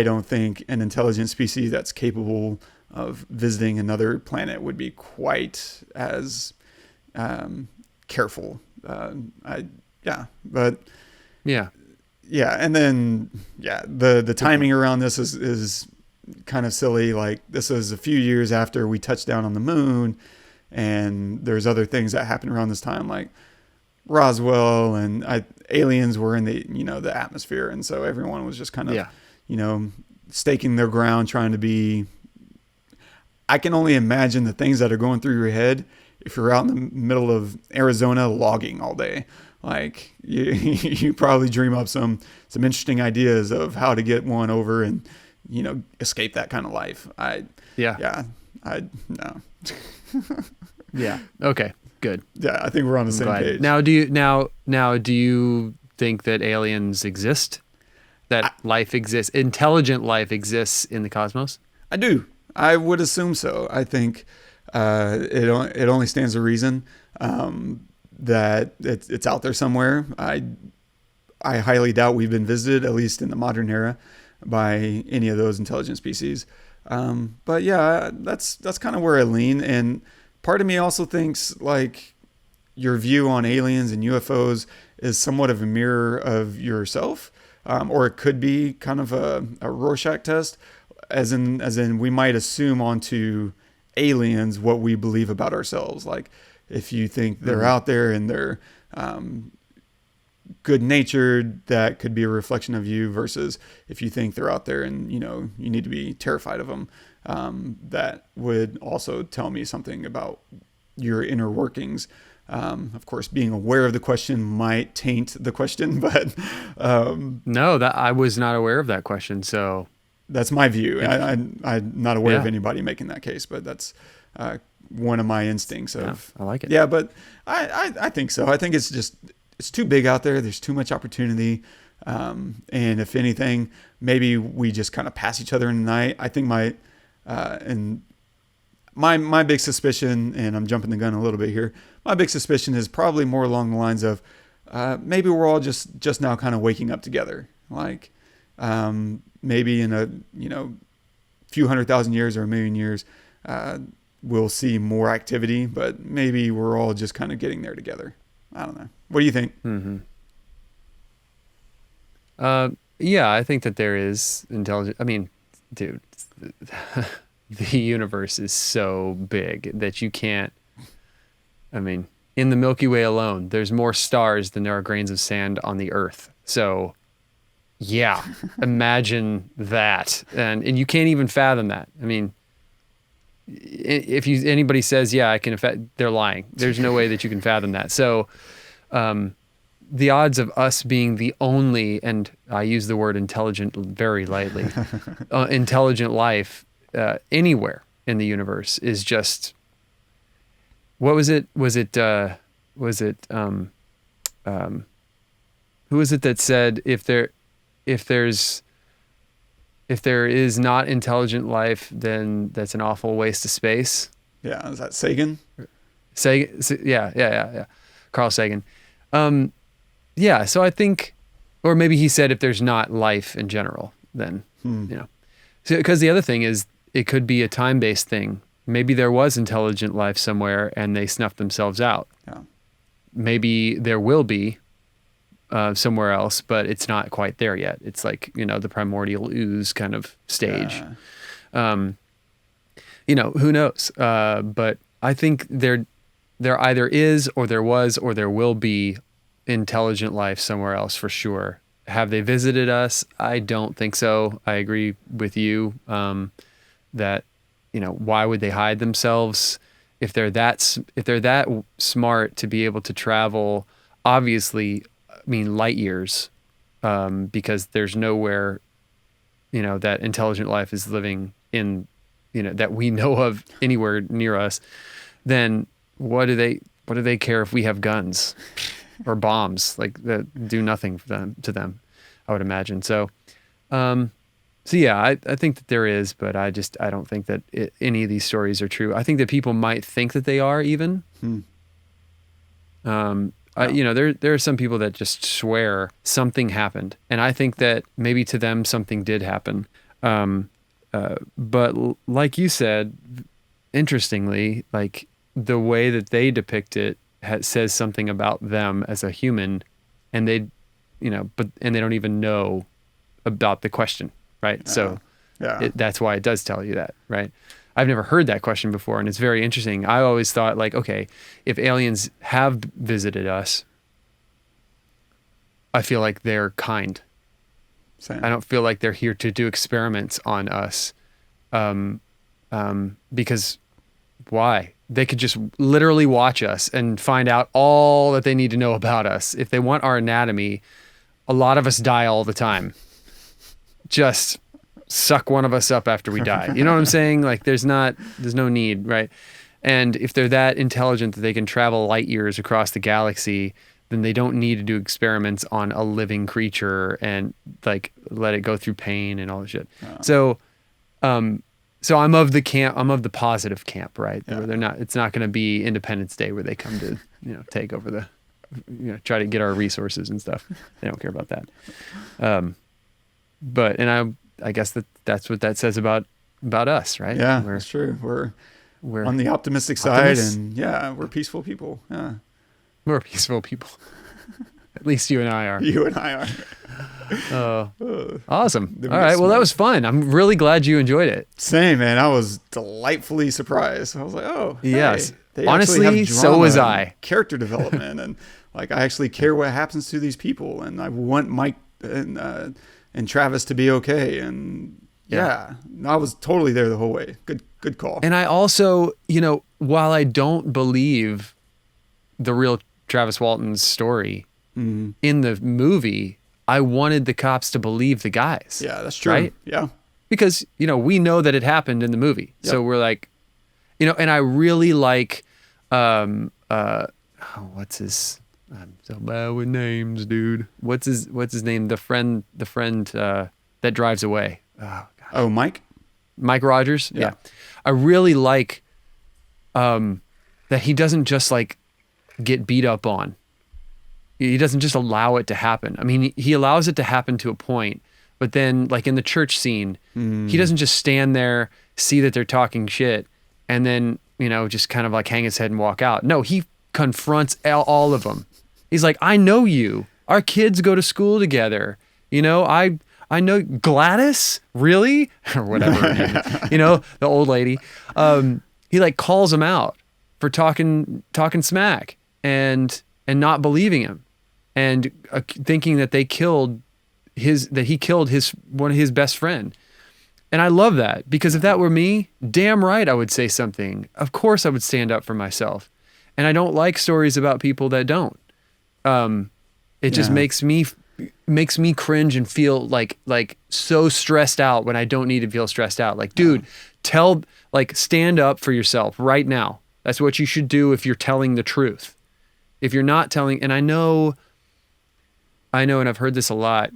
don't think an intelligent species that's capable of visiting another planet would be quite as careful. And then the timing around this is kind of silly. Like, this is a few years after we touched down on the moon, and there's other things that happened around this time, like Roswell, and aliens were in the atmosphere, and so everyone was just kind of staking their ground, trying to be. I can only imagine the things that are going through your head if you're out in the middle of Arizona logging all day. Like, you probably dream up some interesting ideas of how to get one over and escape that kind of life. No. Yeah. Okay. Good. Yeah, I think we're on the same page. Now, do you think that aliens exist? That life exists, intelligent life exists in the cosmos? I do. I would assume so. I think it only stands to reason that it's out there somewhere. I highly doubt we've been visited, at least in the modern era, by any of those intelligent species. But yeah, that's kind of where I lean. And part of me also thinks, like, your view on aliens and UFOs is somewhat of a mirror of yourself, or it could be kind of a Rorschach test, as in we might assume onto aliens what we believe about ourselves. Like, if you think they're out there and they're good-natured, that could be a reflection of you, versus if you think they're out there and you need to be terrified of them, that would also tell me something about your inner workings. Of course, being aware of the question might taint the question, but no, that I was not aware of that question, so that's my view. I'm not aware of anybody making that case, but that's one of my instincts. I like it. Yeah, but I think so. I think it's too big out there. There's too much opportunity. And if anything, maybe we just kind of pass each other in the night. I think my big suspicion, and I'm jumping the gun a little bit here, my big suspicion is probably more along the lines of maybe we're all just now kind of waking up together. Like, maybe in a few 100,000 years or a million years, we'll see more activity, but maybe we're all just kind of getting there together. I don't know. What do you think? Yeah, I think that there is intelligent. I mean, dude, the universe is so big that you can't. I mean, in the Milky Way alone, there's more stars than there are grains of sand on the Earth. So, yeah, imagine that, and you can't even fathom that. I mean, if anybody says, yeah, I can, they're lying. There's no way that you can fathom that. So, the odds of us being the only, and I use the word intelligent very lightly, intelligent life anywhere in the universe is just, what was it? Who was it that said if there is not intelligent life, then that's an awful waste of space? Yeah, is that Sagan? Yeah. Carl Sagan. Yeah, so I think, or maybe he said if there's not life in general, then, because the other thing is it could be a time-based thing. Maybe there was intelligent life somewhere and they snuffed themselves out. Yeah. Maybe there will be somewhere else, but it's not quite there yet. It's like, the primordial ooze kind of stage. Who knows? But I think there either is, or there was, or there will be intelligent life somewhere else for sure. Have they visited us? I don't think so. I agree with you that, why would they hide themselves if they're that smart to be able to travel? Obviously, light years, because there's nowhere, that intelligent life is living in, that we know of anywhere near us. Then what do they care if we have guns or bombs? Like, that do nothing to them, I would imagine. So yeah, I think that there is, but I don't think that any of these stories are true. I think that people might think that they are even. There are some people that just swear something happened, and I think that maybe to them something did happen. But like you said, interestingly, like the way that they depict it says something about them as a human, and they don't even know about the question, right? So that's why it does tell you that, right? I've never heard that question before, and it's very interesting. I always thought, like, okay, if aliens have visited us, I feel like they're kind. Same. I don't feel like they're here to do experiments on us, because why? They could just literally watch us and find out all that they need to know about us. If they want our anatomy, a lot of us die all the time. Just suck one of us up after we die. You know what I'm saying? Like, there's no need, right? And if they're that intelligent that they can travel light years across the galaxy, then they don't need to do experiments on a living creature and like let it go through pain and all this shit. So I'm of the positive camp, right? Yeah. Where they're not, it's not going to be Independence Day where they come to, take over try to get our resources and stuff. They don't care about that. But I guess that's what that says about us, right? Yeah, that's true. We're on the optimistic side, and we're peaceful people. Yeah, we're peaceful people. At least you and I are. You and I are. Awesome. All right. Well, that was fun. I'm really glad you enjoyed it. Same, man. I was delightfully surprised. I was like, oh, yes. Hey, they honestly, actually have so drama was and I. Character development, and like I actually care what happens to these people, and I want Mike and Travis to be okay, and I was totally there the whole way. Good call. And I also, while I don't believe the real Travis Walton's story in the movie, I wanted the cops to believe the guys. Yeah, that's true. Right? Yeah. Because, we know that it happened in the movie. Yep. So we're like, and I really like, what's his, I'm so bad with names, dude. What's his name? The friend that drives away. Oh, gosh. Oh, Mike Rogers. Yeah. I really like, that he doesn't just like get beat up on. He doesn't just allow it to happen. I mean, he allows it to happen to a point, but then like in the church scene, he doesn't just stand there, see that they're talking shit, and then, just kind of like hang his head and walk out. No, he confronts all of them. He's like, I know you. Our kids go to school together. I know Gladys, really? Or whatever. The old lady. He like calls him out for talking smack and not believing him, and thinking that he killed one of his best friend. And I love that, because if that were me, damn right I would say something. Of course I would stand up for myself. And I don't like stories about people that don't. It just Yeah. makes me cringe and feel like so stressed out when I don't need to feel stressed out. Like, dude, stand up for yourself right now. That's what you should do if you're telling the truth. If you're not telling, and I know, and I've heard this a lot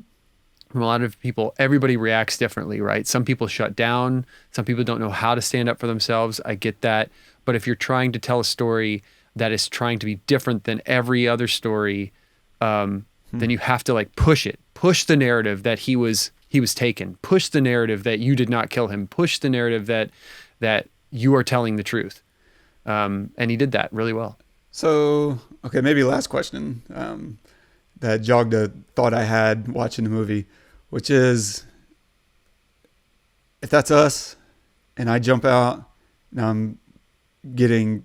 from a lot of people, everybody reacts differently, right? Some people shut down. Some people don't know how to stand up for themselves. I get that. But if you're trying to tell a story that is trying to be different than every other story, then you have to like push the narrative that he was taken, push the narrative that you did not kill him, push the narrative that you are telling the truth. And he did that really well. So, okay, maybe last question that jogged a thought I had watching the movie, which is, if that's us and I jump out and I'm getting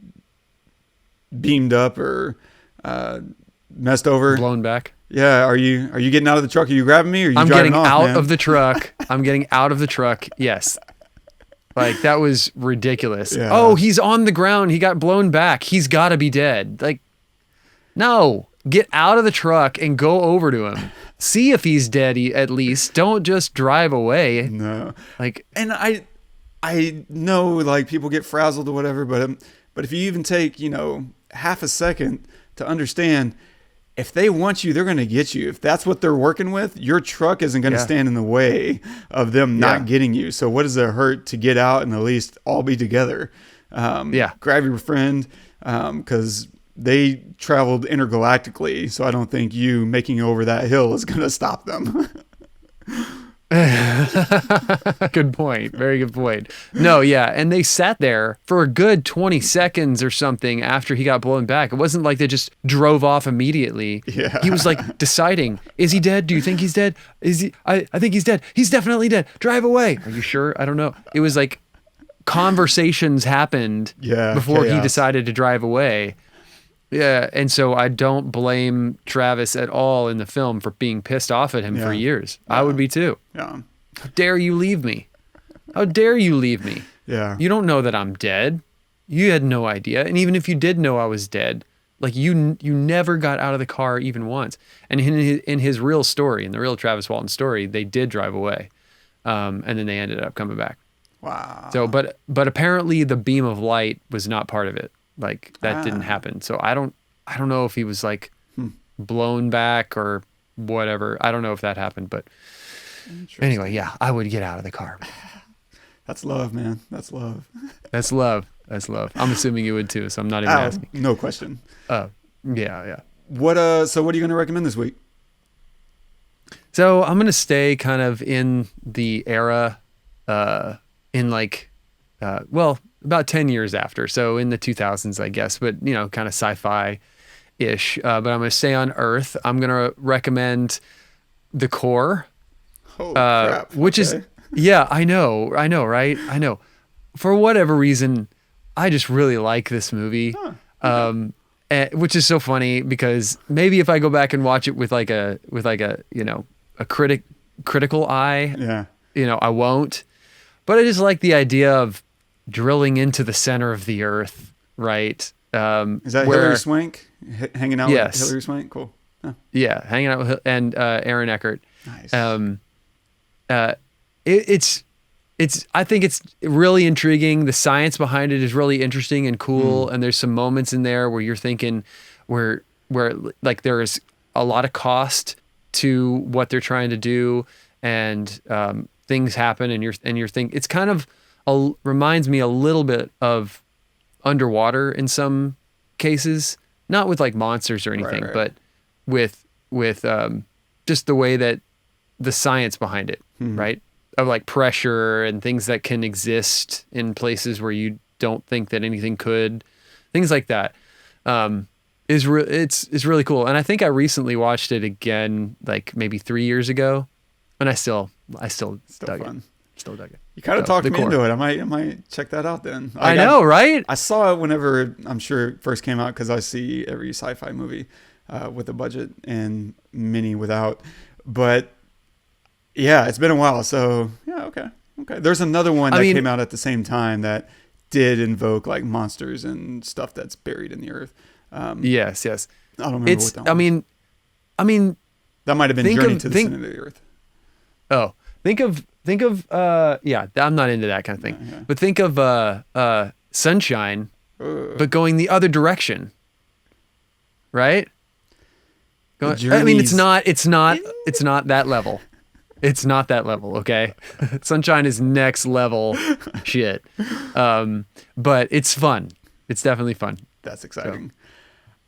beamed up or messed over, Blown back. yeah, are you getting out of the truck? Are you grabbing me? Or are you I'm driving getting off, out man? of the truck. I'm getting out of the truck. Yes. Like, that was ridiculous. Yeah. Oh, he's on the ground. He got blown back. He's got to be dead. Like, no, get out of the truck and go over to him. See if he's dead at least. Don't just drive away. No. Like, And I know like people get frazzled or whatever, but if you even take, half a second to understand, if they want you, they're going to get you. If that's what they're working with, your truck isn't going to Yeah. stand in the way of them not getting you. So what does it hurt to get out and at least all be together? Grab your friend, because they traveled intergalactically. So I don't think you making over that hill is going to stop them. good point. Very good point. No, yeah. And they sat there for a good 20 seconds or something after he got blown back. It wasn't like they just drove off immediately. Yeah. He was like deciding, is he dead? Do you think he's dead? I think he's dead. He's definitely dead. Drive away. Are you sure? I don't know. It was like conversations happened before he chaos. decided to drive away. Yeah, and so I don't blame Travis at all in the film for being pissed off at him for years. I would be too. Yeah. How dare you leave me? How dare you leave me? Yeah. You don't know that I'm dead. You had no idea. And even if you did know I was dead, like you never got out of the car even once. And in his real story, in the real Travis Walton story, they did drive away. And then they ended up coming back. Wow. So, but apparently the beam of light was not part of it. Like that didn't happen. So I don't know if he was like blown back or whatever. I don't know if that happened, but anyway, yeah, I would get out of the car. That's love, man. That's love. That's love. That's love. I'm assuming you would too, so I'm not even asking. No question. Yeah. So what are you going to recommend this week? So I'm gonna stay kind of in the era, about 10 years after. So in the 2000s, I guess, but kind of sci-fi-ish. But I'm gonna stay on Earth. I'm gonna recommend The Core, Holy crap. which is I know, right? I know. For whatever reason, I just really like this movie. Which is so funny because maybe if I go back and watch it with like a critical eye, I won't. But I just like the idea of drilling into the center of the earth, right? Is that Hilary Swank hanging out Yes. with Hilary Swank? Cool. Huh. Yeah, hanging out with and Aaron Eckhart. Nice. I think it's really intriguing. The science behind it is really interesting and cool. And there's some moments in there where you're thinking where like there is a lot of cost to what they're trying to do, and things happen, and you're thinking it's kind of reminds me a little bit of Underwater in some cases, not with like monsters or anything, Right. but with just the way that the science behind it, right? Of like pressure and things that can exist in places where you don't think that anything could, things like that. It's really cool. And I think I recently watched it again, like maybe 3 years ago, and I still dug fun. it. Still dug it. You kind of So, talked The me Core. into it. I might check that out then. I know, right? I saw it whenever I'm sure it first came out because I see every sci-fi movie with a budget and many without. But yeah, it's been a while. So yeah, okay. There's another one that came out at the same time that did invoke like monsters and stuff that's buried in the earth. Yes. I don't remember what that was. I mean, That might have been Journey to the Center of the Earth. Oh, think of yeah, I'm not into that kind of thing. Yeah. But think of Sunshine, but going the other direction. Right? I mean, it's not that level. It's not that level, okay? Sunshine is next level shit. But it's fun. It's definitely fun. That's exciting. So,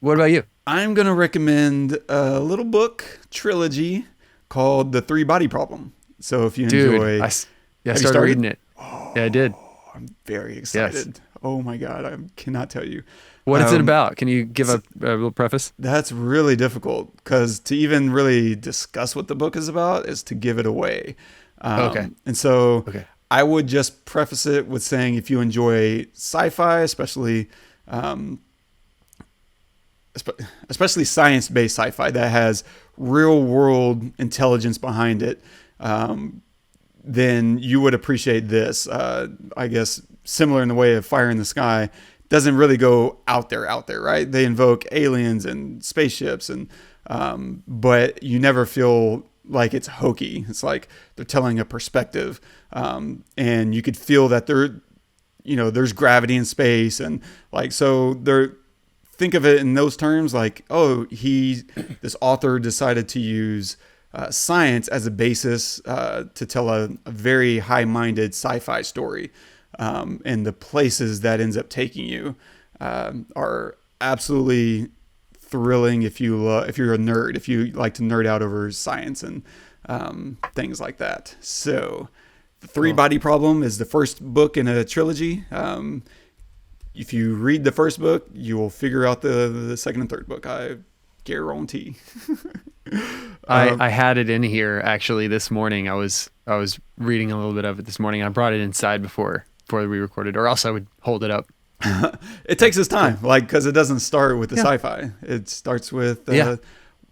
what about you? I'm going to recommend a little book trilogy called The Three Body Problem. So if you enjoy... I started reading it. Yeah, I did. I'm very excited. Yes. Oh my God, I cannot tell you. What is it about? Can you give a little preface? That's really difficult because to even really discuss what the book is about is to give it away. Okay. And so I would just preface it with saying if you enjoy sci-fi, especially science-based sci-fi that has real-world intelligence behind it, then you would appreciate this. I guess similar in the way of Fire in the Sky doesn't really go out there, right? They invoke aliens and spaceships, and but you never feel like it's hokey. It's like they're telling a perspective, and you could feel that there's gravity in space, and like so they're. Think of it in those terms, like this author decided to use science as a basis to tell a very high-minded sci-fi story. And the places that ends up taking you are absolutely thrilling if you're a nerd, if you like to nerd out over science and things like that. So The Three Body Problem is the first book in a trilogy. If you read the first book, you will figure out the second and third book. I guarantee. I had it in here actually this morning. I was reading a little bit of it this morning. I brought it inside before we recorded, or else I would hold it up. It takes its time, because it doesn't start with the sci-fi. It starts with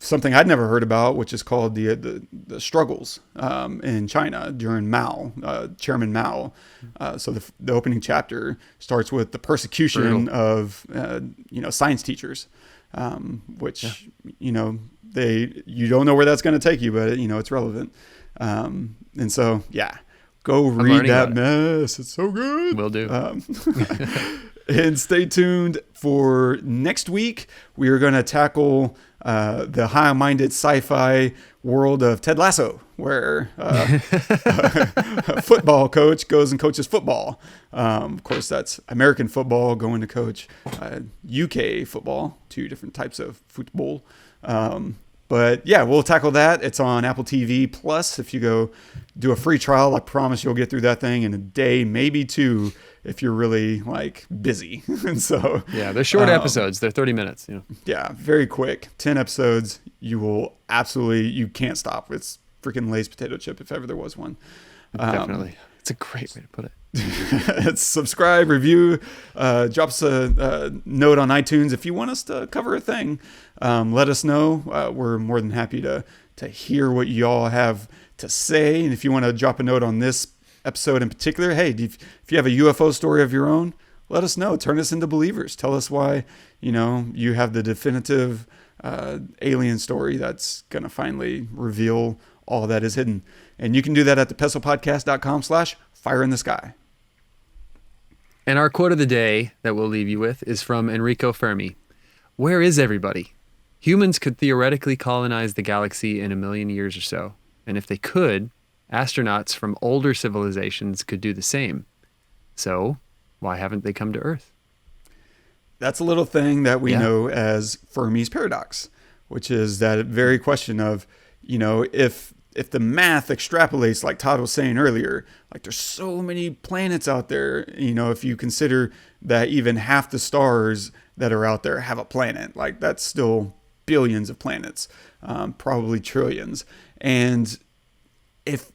something I'd never heard about, which is called the struggles in China during Mao, Chairman Mao. So the opening chapter starts with the persecution of science teachers, which you don't know where that's going to take you, but it's relevant. And so go read that mess. It's so good. Will do. And stay tuned for next week. We are going to tackle the high-minded sci-fi world of Ted Lasso, where a football coach goes and coaches football. Of course, that's American football going to coach UK football, two different types of football. But we'll tackle that. It's on Apple TV Plus. If you go do a free trial, I promise you'll get through that thing in a day, maybe two, if you're really busy. And so they're short episodes. They're 30 minutes. Very quick. 10 episodes. You can't stop. It's freaking Lay's potato chip if ever there was one. Definitely. It's a great way to put it. Subscribe, review, drop us a note on iTunes if you want us to cover a thing. Let us know. We're more than happy to hear what y'all have to say. And if you want to drop a note on this episode in particular, hey, if you have a UFO story of your own, let us know. Turn us into believers. Tell us why you have the definitive alien story that's going to finally reveal all that is hidden. And you can do that at thepestlepodcast.com/fire in the sky. And our quote of the day that we'll leave you with is from Enrico Fermi. Where is everybody? Humans could theoretically colonize the galaxy in 1 million years or so. And if they could, astronauts from older civilizations could do the same. So why haven't they come to Earth? That's a little thing that we know as Fermi's paradox, which is that very question of, if the math extrapolates, like Todd was saying earlier, like there's so many planets out there, if you consider that even half the stars that are out there have a planet, like that's still billions of planets, probably trillions. And if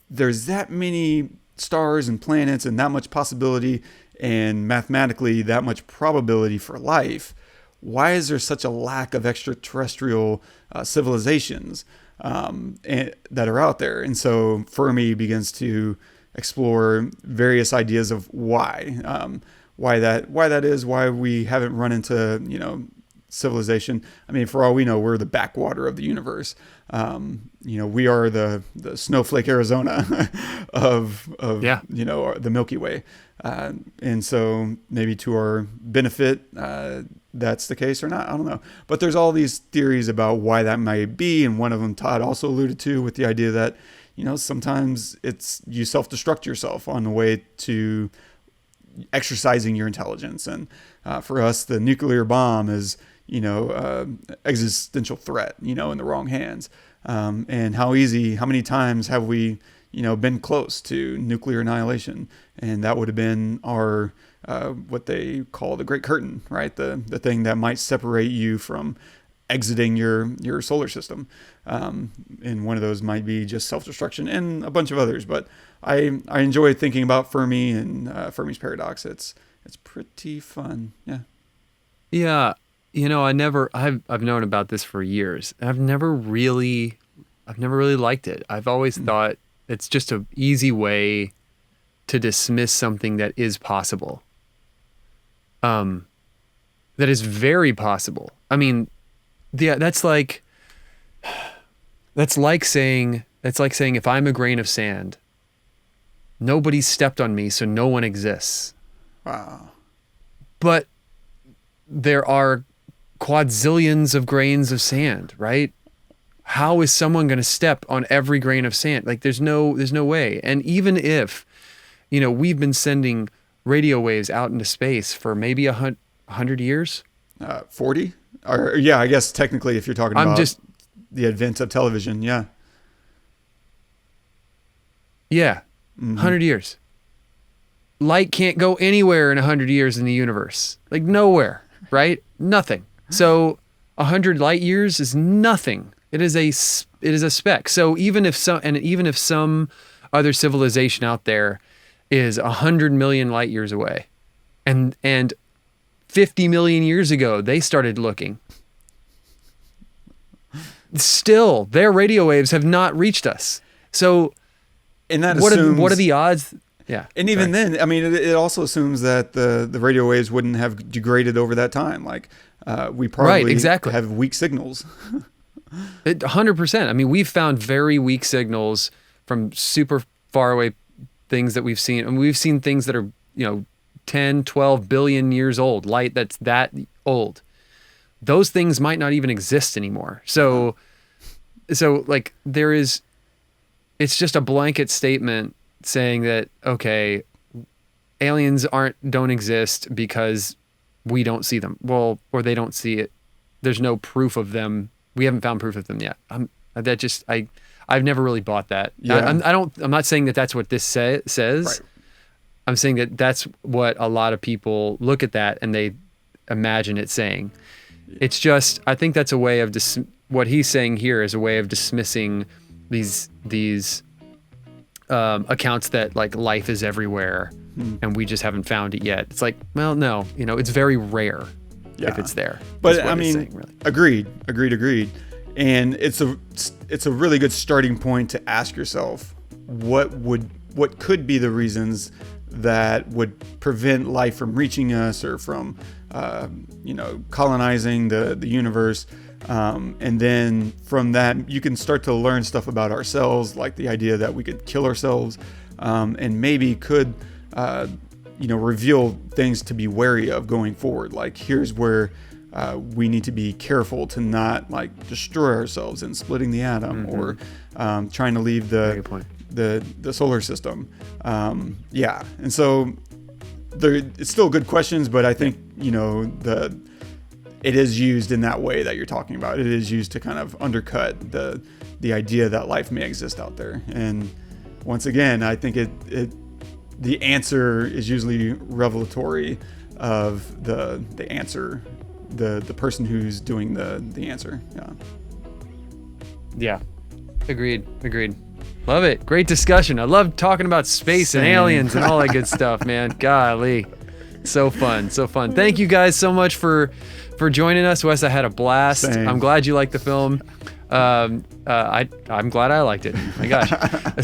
there's that many stars and planets and that much possibility and mathematically that much probability for life, why is there such a lack of extraterrestrial civilizations that are out there? And so Fermi begins to explore various ideas of why that is, why we haven't run into civilization. I mean, for all we know, we're the backwater of the universe. We are the snowflake Arizona of the Milky Way. And so maybe to our benefit, that's the case or not. I don't know. But there's all these theories about why that might be. And one of them Todd also alluded to, with the idea that, sometimes it's you self-destruct yourself on the way to exercising your intelligence. And for us, the nuclear bomb is, existential threat, in the wrong hands. And how many times have we, been close to nuclear annihilation? And that would have been our, what they call the Great Curtain, right? The thing that might separate you from exiting your solar system. And one of those might be just self-destruction, and a bunch of others. But I enjoy thinking about Fermi and Fermi's paradox. It's pretty fun. Yeah. Yeah. I've known about this for years. I've never really liked it. I've always thought it's just an easy way to dismiss something that is possible. That is very possible. I mean, yeah, that's like saying if I'm a grain of sand, nobody's stepped on me, so no one exists. Wow. But there are quadzillions of grains of sand, right? How is someone going to step on every grain of sand? Like there's no way. And even if, we've been sending radio waves out into space for maybe 100 years. 40? Or yeah, I guess technically if you're talking about the advent of television, yeah. Yeah, 100 years. Light can't go anywhere in 100 years in the universe. Like nowhere, right? Nothing. So 100 light years is nothing. It is a speck. So even if some other civilization out there is 100 million light years away, and 50 million years ago they started looking, still their radio waves have not reached us. So, and that what are the odds? Yeah. And even then, I mean, it also assumes that the radio waves wouldn't have degraded over that time. Like we probably have weak signals. 100%. I mean, we've found very weak signals from super far away things that we've seen. And we've seen things that are, 10, 12 billion years old, light that's that old. Those things might not even exist anymore. So like it's just a blanket statement saying that, okay, aliens don't exist because we don't see them. Well, or they don't see it. There's no proof of them. We haven't found proof of them yet. I've never really bought that. Yeah. I'm not saying that that's what this says. Right. I'm saying that that's what a lot of people look at that and they imagine it saying. It's just, I think that's a way of what he's saying here is a way of dismissing these accounts that like life is everywhere and we just haven't found it yet. It's like, well, no, it's very rare if it's there. But I mean, saying, really. Agreed. And it's a really good starting point to ask yourself what could be the reasons that would prevent life from reaching us or from colonizing the universe. And then from that, you can start to learn stuff about ourselves, like the idea that we could kill ourselves, and maybe could, reveal things to be wary of going forward. Like here's where we need to be careful to not like destroy ourselves in splitting the atom or trying to leave the solar system. And so it's still good questions, but I think it is used in that way that you're talking about. It is used to kind of undercut the idea that life may exist out there. And once again, I think the answer is usually revelatory of the answer, the person who's doing the answer. Yeah. Agreed. Love it. Great discussion. I love talking about space and aliens and all that good stuff, man. Golly. So fun. Thank you guys so much for joining us. Wes, I had a blast. Same. I'm glad you liked the film. I'm glad I liked it. My gosh.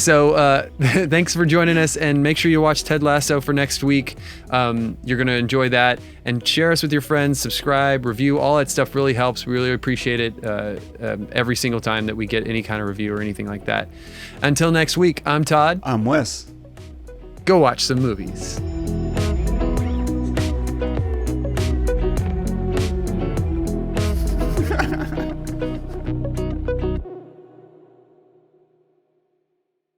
So thanks for joining us, and make sure you watch Ted Lasso for next week. You're going to enjoy that, and share us with your friends, subscribe, review, all that stuff really helps. We really appreciate it every single time that we get any kind of review or anything like that. Until next week, I'm Todd. I'm Wes. Go watch some movies.